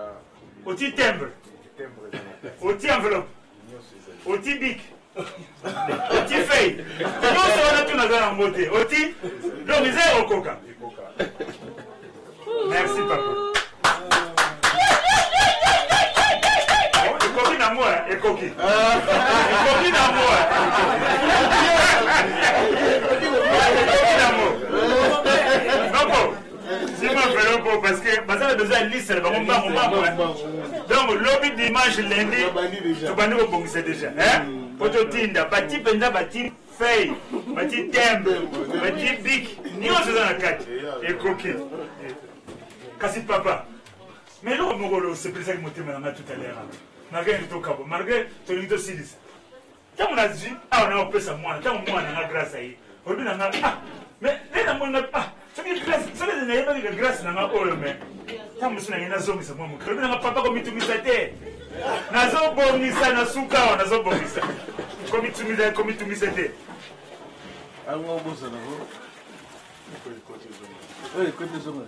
oti timbre. Oti enveloppe. Oti bic. Oti feuille. Nyonso wana tu naza na mbote. Oti donc eza okoka. Merci papa. Ekoki na moi, ekoki. Ekoki na moi. Ekoki na moi. Non, c'est ma vélo parce que ça a besoin de liste. Donc, lobby dimanche, lundi, tu vas nous rebondir déjà. Poto tinda, bati penda, bati feuille, bati tembe, bati bic. Ni on se donne la carte. Et coquille. Kasi papa. Mais là, c'est pour ça que je tout à l'heure. Malgré tout cabo, malgré ton lito silis. Quand on a dit, ah, on a opéré ça, moi, quand on a grâce à lui. On a ah, mais là, on a pas. Ça veut dire que grâce n'a pas eu mais quand je suis dans une zone, c'est moi. Je ne sais pas comment tu m'as dit. Nazo bonisa na suka, nazo bonisa. Comment tu m'as dit. Alors, bon, ça va. Oui, côté zone,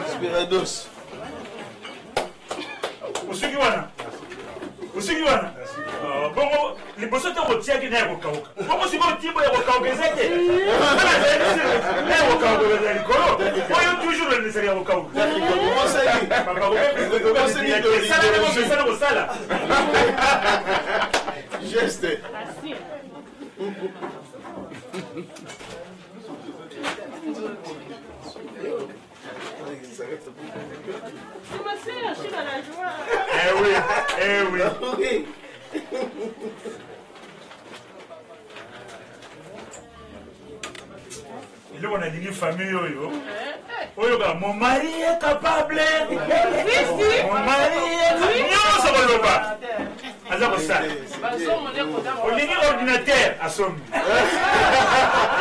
Esperados. Usikiwana. Bongo liboso te rotia ki na yokauka. Bongo si bon timbo ya yokauka ezete. Na yokauka ezali kolo. Oyo toujours le nécessaire yokauka. Comment ça dit? Papa comment ça dit? Geste. Tu me sais, je suis dans la joie. Eh oui. Il est on a dit famille oyo mon mari est capable. Mon mari est capable. Azako ça. Olingi ordinateur asombi.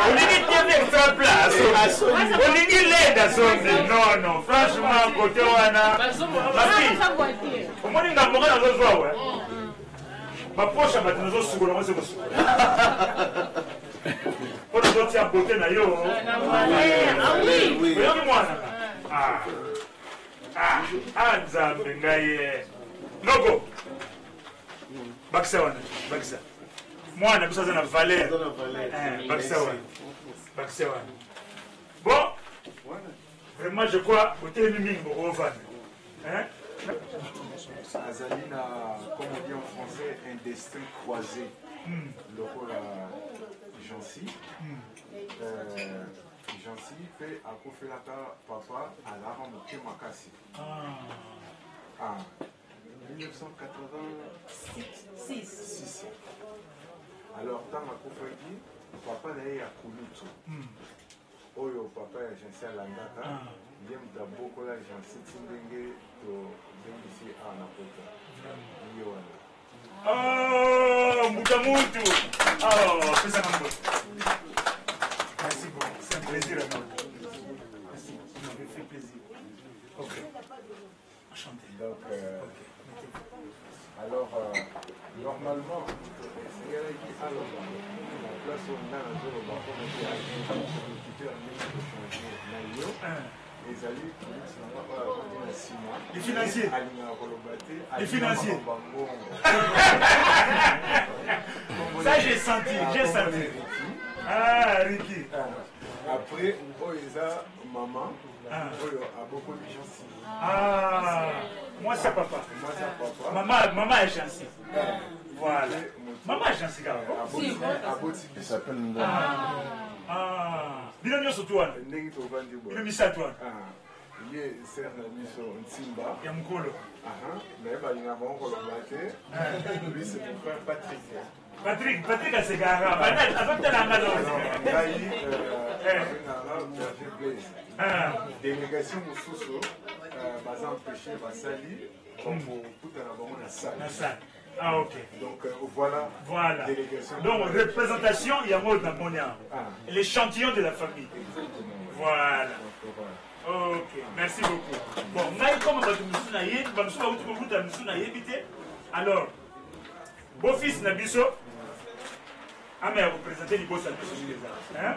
Olingi TV extra plat asombi. Olingi LED asombi. Non, franchement côté wana. Omoni ngamboka na zozwa we. Ma poche ba tinozo sukola mo se ko sukola. Pour les autres, il y a beauté na yo. Ah oui. Oyoki mwana. Nzambe ngai. Logo. Bakisa wana. Bakisa. Mwana biso na valeur. Bakisa wana. Bakisa wana. Bon. Vraiment, je crois, côté mingi Bovan. Azali na, comme on dit en français, un destin croisé. Le rôle à Jancy. Jancy fait à Kofelaka papa à l'Aram Kemakasi. En 1986. Alors, dans ma Kofaki, papa n'a eu à Kouloutou. Oyo papa ya Jancy à Landaka. Il y a beaucoup de Jancy Tindenge to Dengisi à Napota. Oh, Mutamutu. Oh, c'est ça, mon merci beaucoup. C'est un plaisir à moi. Merci. Vous m'avez fait plaisir. Ok. Enchanté. Donc, alors, normalement, c'est la place où on a un jour au Bafon, on a un interlocuteur les financiers. Les financiers. Ça, j'ai senti. Ah, Ricky. Après, maman, a beaucoup de gens. Ah, moi c'est papa. Maman est gentille. Voilà. Maman est gentille. Il s'appelle Bilan surtout. Il est mis à toi. Il est certes mis au Nsimba. Il y a mon colo. Mais il y a un lui, c'est mon frère Patrick. Patrick a ses gars. Délégation Moussousou, basant empêché, Basali, pour tout un abonnement à salle. Ah, ok. Donc voilà. Délégation. Donc représentation, il y a mot d'ammonia. L'échantillon de la famille. Voilà. Ok, merci beaucoup. Bon, alors, beau-fils Nabiso, a représenté les beaux salles. Hein?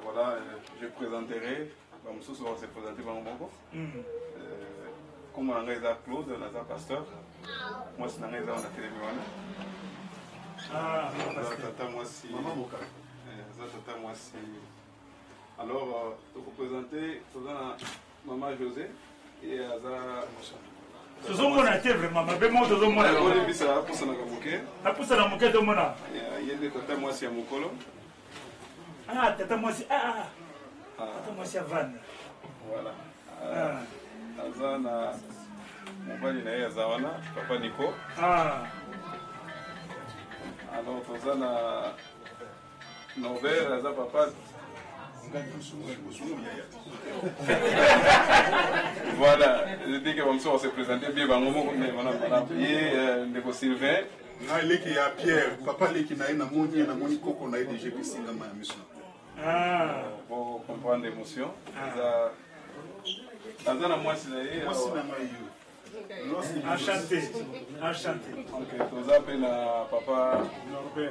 Voilà, je présenterai, comme ça, on va se présenter par mon comme on a Claude, on a pasteur. Moi, c'est on a Télémiwana. Alors, je vais vous présenter Maman José et Aza. Ce sont mon atelier vraiment, ma belle monde de mon atelier. Alors, je vais vous présenter Apusa na moquette de mon âme. Il y a des tata moi c'est à Mokolo. Ah, tata moi c'est tata moi c'est à Van. Voilà. Aza na mobali na ye Azawana, papa Nico. Alors toza na Norbert Aza papa. Voilà, je dis que comme ça on s'est présenté bien, mais voilà, Ndeko Sylvain. Na leki ya Pierre, papa leki na ina moni koko na déjà que singa ma mission. Pour comprendre l'émotion. Dans un mois c'est moi c'est na mayo. Enchanté. OK, tous appelez na papa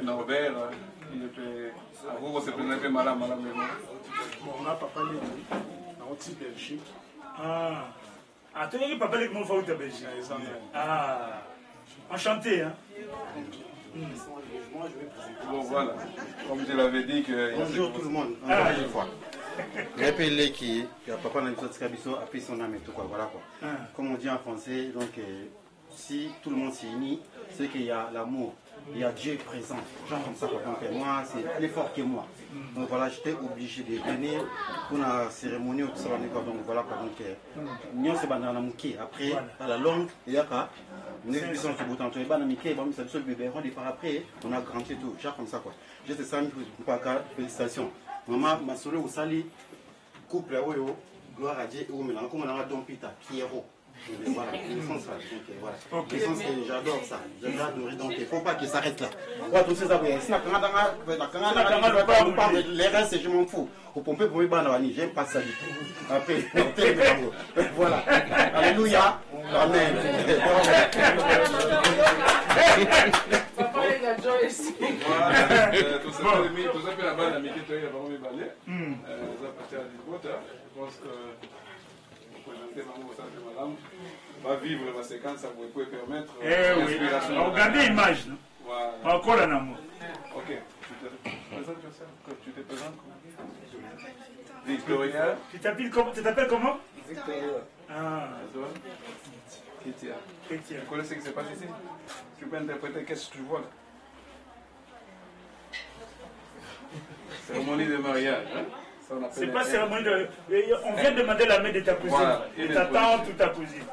Norbert, il peut vous se présenter madame. Bon, on a papa leki na oti Belgique. Tu dis que papa leki mon faute Belgique. Enchanté, hein. Bon, voilà. Comme je l'avais dit que... Bonjour tout le monde. Une fois. Je rappelle qui papa n'a pas de cabisso, après son âme et tout quoi. Voilà quoi. Comme on dit en français, donc si tout le monde s'est uni, c'est qu'il y a l'amour, il y a Dieu présent. Genre comme ça, donc moi, c'est plus fort que moi. Donc voilà, j'étais obligé de venir pour la cérémonie, tout ça, donc voilà quoi. Donc, nous, c'est dans la mouquée. Après, à la longue, il y a qu'à. Nous sommes sur le bouton, on après, on a grandi tout, genre comme ça quoi. J'étais ça, félicitations. Maman, ma soeur, au sali, couple, gloire à Dieu, ou maintenant, comme on a don Pita, Pierrot. Voilà, j'adore ça. J'adore, donc il ne faut pas qu'il s'arrête là. Les restes, je m'en fous. Au pomper pour mes banani, j'aime pas ça du tout. Après, voilà. Alléluia. Amen. Tout ça fait la balle, amitié, tu as vraiment mes balais. Ça partir à l'île. Je pense que. Va vivre la séquence, ça vous pouvez permettre. Regardez l'image. Encore un amour. Ok. Tu te présentes Victoria. Tu t'appelles comment? Victoria. Ah. Kétia. Tu connais ce qui se passe ici? Tu peux interpréter qu'est-ce que tu vois là? Cérémonie de mariage. Hein? C'est pas cérémonie de... On vient demander la main de ta cousine, voilà, de ta tante ou ta cousine.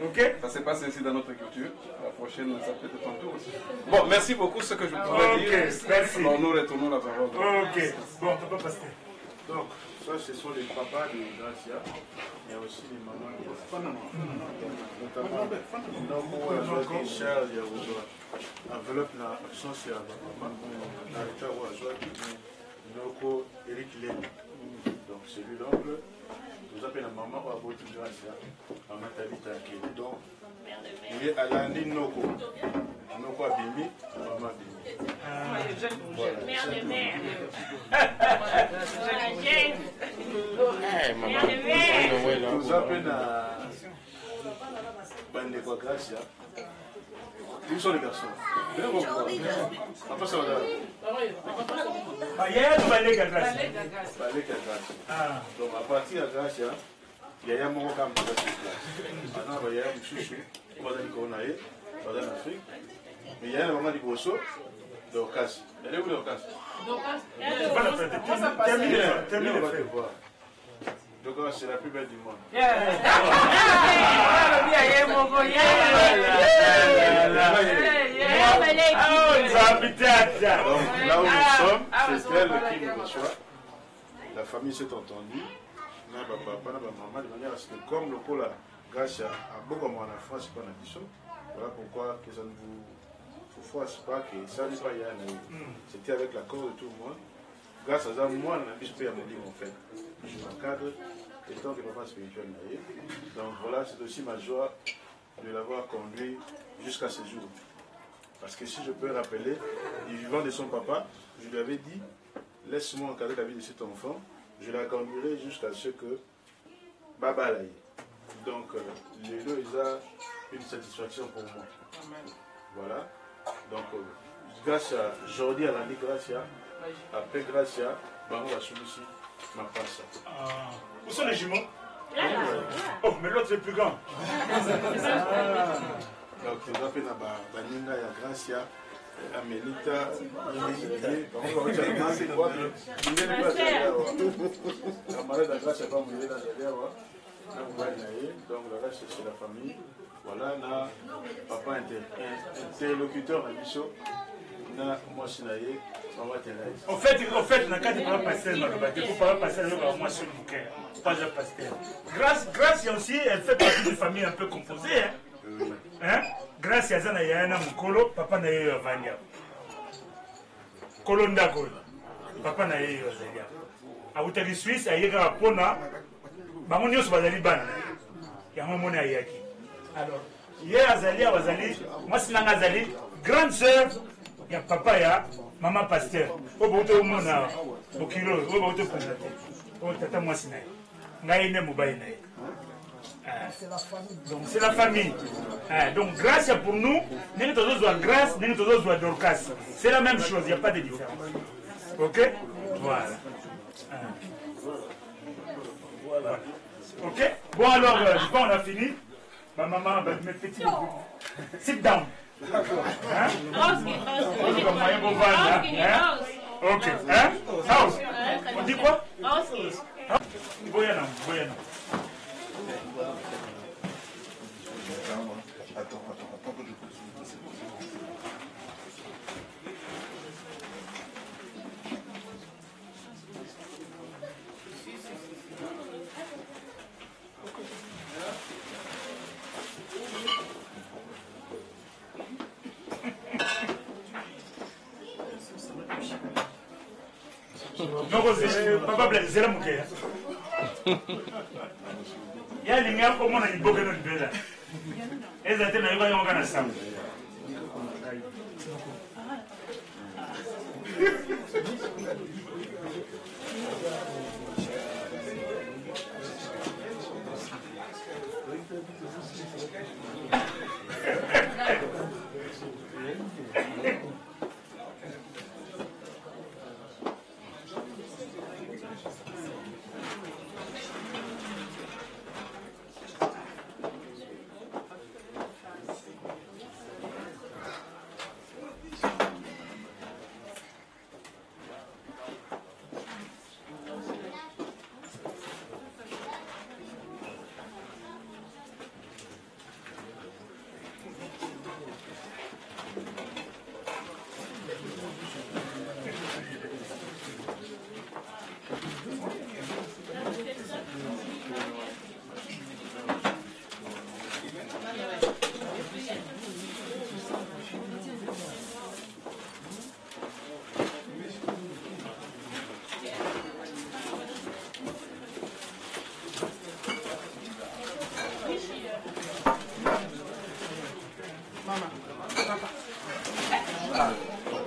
Ok? Ça se passe ainsi dans notre culture. La prochaine, ça peut être ton tour aussi. Bon, merci beaucoup, ce que je pouvais dire. Merci. Alors, nous retournons la parole. Ok. Bon, papa Pasteur. Donc, ça, ce sont les papas de Gracia. Il y a aussi les mamans de notamment Charles, il y a enveloppe na absence ya maman, na retard ou à Noko Eric Lem. Donc c'est lui l'oncle. Nous appelons la maman ou à Boti Gracia, à Nathalie Takeli. Donc il est à l'Andi Noko. Noko a Bimi, maman a Bimi. Mère de mère. Nous appelons à Bandeko Gracia. Ils sont les garçons. Après ça, il y a un balai à Gracia. Donc à partir de Gracia, il y a un moment comme ça sur place. Maintenant, il y a un chouchou, on va dire qu'on a eu, on va dire en Afrique. Mais il y a un moment de Grosso, de Ocas. Elle est où l'Ocas? Termine le fait. Donc c'est la plus belle du monde. Donc là où nous sommes, c'est elle qui nous reçoit. La famille s'est entendue. Papa, maman, de manière à ce que comme le pôle grâce à beaucoup en France, c'est pas un bichon. Voilà pourquoi que ça ne vous force pas que ça n'est pas hier. C'était avec l'accord de tout le monde. Grâce à ça, moi, je peux amener mon fait. Je m'encadre étant que papa spirituel. Donc voilà, c'est aussi ma joie de l'avoir conduit jusqu'à ce jour. Parce que si je peux rappeler, du vivant de son papa, je lui avais dit, laisse-moi encadrer la vie de cet enfant, je la conduirai jusqu'à ce que Baba l'aille. Donc, les deux, ils ont une satisfaction pour moi. Voilà. Donc, grâce à Jordi à l'année Gracia, après Gracia, Bango va celui-ci ma passe. Où sont les jumeaux? Oh, mais l'autre c'est plus grand. Donc, nous appelons Baninga et Gracia, Amelita, donc le reste c'est la famille. Voilà, là, papa interlocuteur à Bichot. En fait, dans le cas de papa Pasteur, il faut pas passer à moi sur le bouquet, pas le pasteur. Grâce aussi, elle fait partie d'une famille un peu composée. Grâce à ça, il y a un Mukolo, papa n'a eu Vania. Kolondako, papa n'a eu Vania. À l'Ouest Suisse, il y a un Pona, Bamonio Bazali Bana, il y a un Mona Yaki. Alors, hier, Azali, moi c'est Azali, grande sœur. Il y a papa, il y a maman pasteur. Au bout de mon âme, au kilo, au bout de présenté. Au tata moi c'est donc c'est la famille. Donc grâce pour nous, nous avons grâce, nous avons Dorcas. C'est la même chose, il n'y a pas de différence. Ok? Voilà. Voilà. Ok? Bon alors, je pense qu'on a fini. Ma maman, mes petits. Sit down. Hein? Ok. Hein? House. On dit quoi? Boyana. Attends que je Papa Blaise, c'est la mouquet. Il y a les gars comme on a une boque de belle. Et ça t'est pas yon kana sam.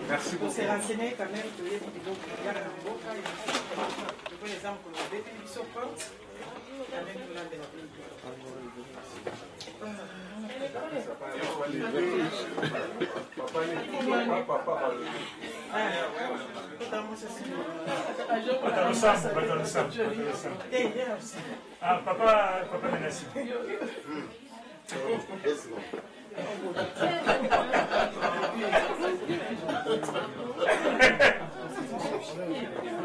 Merci beaucoup. On s'est renseigné quand même que les vidéos qu'il y a dans le beau cas, il y a des exemples qu'on a vécu, ils sont pas quand même pour la Ah, papa Menassi.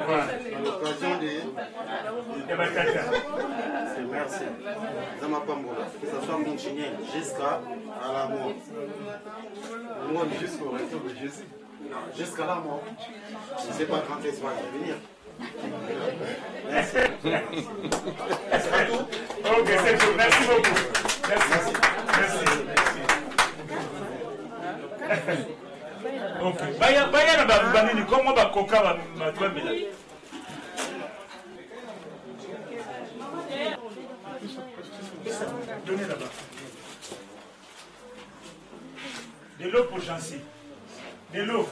Voilà. À l'occasion de merci. Que ce soit continué jusqu'à la mort. Jusqu'au retour de Jésus. Jusqu'à la mort. Je ne sais pas quand est-ce qu'il va revenir. Merci. Ok, c'est tout. Merci beaucoup. Merci. Ok. Baya na banini comment ba koka ba twabela. Donnez là-bas. De l'eau pour Jancy. De l'eau.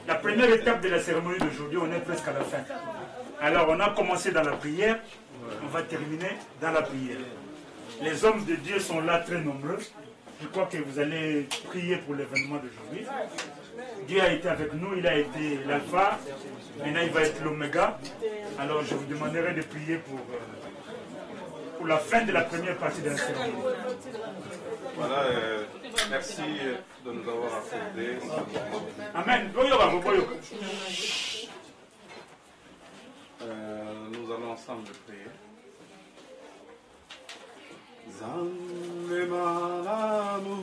La première étape de la cérémonie d'aujourd'hui, on est presque à la fin. Alors on a commencé dans la prière, on va terminer dans la prière. Les hommes de Dieu sont là très nombreux. Je crois que vous allez prier pour l'événement d'aujourd'hui. Dieu a été avec nous, il a été l'alpha, maintenant il va être l'oméga. Alors je vous demanderai de prier pour la fin de la première partie de la cérémonie. Voilà, merci de nous avoir accordé. Amen. Nous allons ensemble prier. Zambe malamu,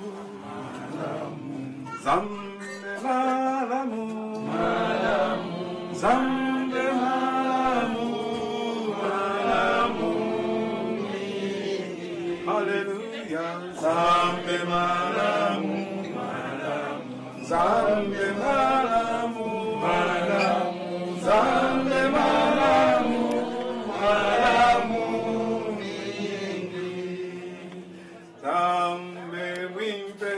Zambe malamu, Zambe malamu, Alléluia. Zambe malamu, Zambe malamu, Zambe malamu, Zambe wimpe,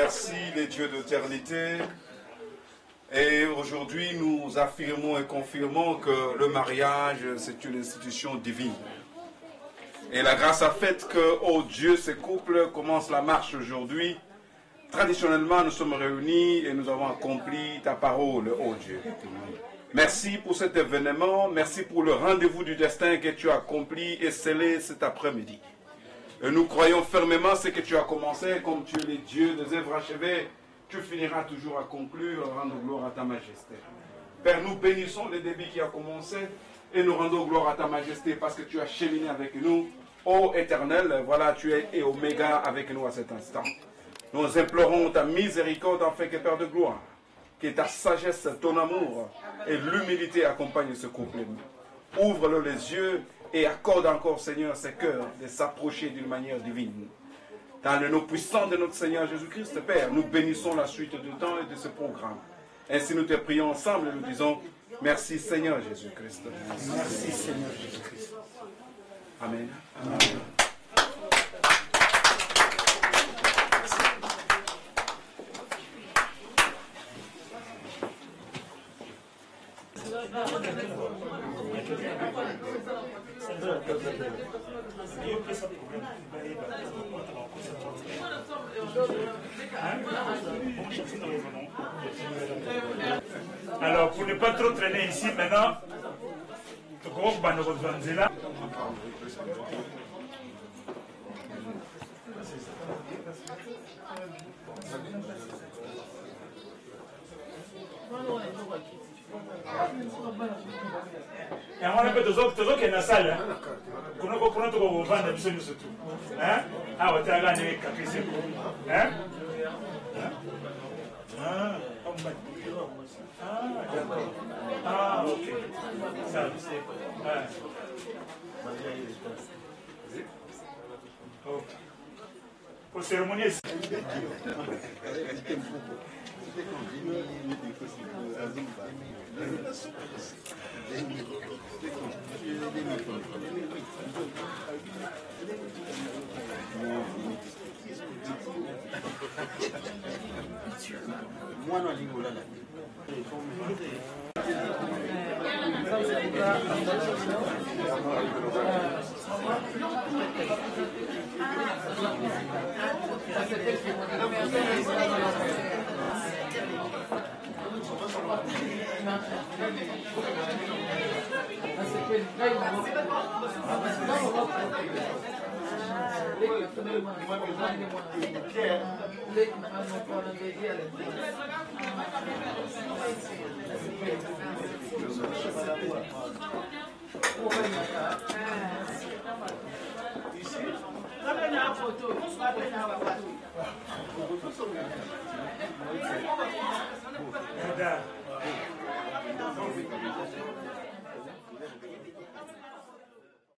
merci les dieux d'éternité. Et aujourd'hui, nous affirmons et confirmons que le mariage, c'est une institution divine. Et la grâce a fait que, oh Dieu, ces couples commencent la marche aujourd'hui. Traditionnellement, nous sommes réunis et nous avons accompli ta parole, oh Dieu. Merci pour cet événement, merci pour le rendez-vous du destin que tu as accompli et scellé cet après-midi. Et nous croyons fermement ce que tu as commencé, comme tu es le Dieu des œuvres achevées, tu finiras toujours à conclure, rendre gloire à ta majesté. Père, nous bénissons le début qui a commencé et nous rendons gloire à ta majesté parce que tu as cheminé avec nous. Ô Éternel, voilà, tu es Oméga avec nous à cet instant. Nous implorons ta miséricorde afin que, Père de gloire, que ta sagesse, ton amour et l'humilité accompagnent ce couple. Ouvre-le les yeux et accorde encore, Seigneur, ses cœurs de s'approcher d'une manière divine. Dans le nom puissant de notre Seigneur Jésus-Christ, Père, nous bénissons la suite du temps et de ce programme. Ainsi nous te prions ensemble et nous disons merci Seigneur Jésus-Christ. Merci Seigneur Jésus-Christ. Amen. Amen. Alors, pour ne pas trop traîner ici maintenant, et on a fait toujours qu'il y a une salle. Qu'on a compris que vous vendez de nous surtout. Hein? Ah, vous avez gagné quelque chose. Hein? Ah, d'accord. Ah, ok. Ça, ok. Pour cérémonie.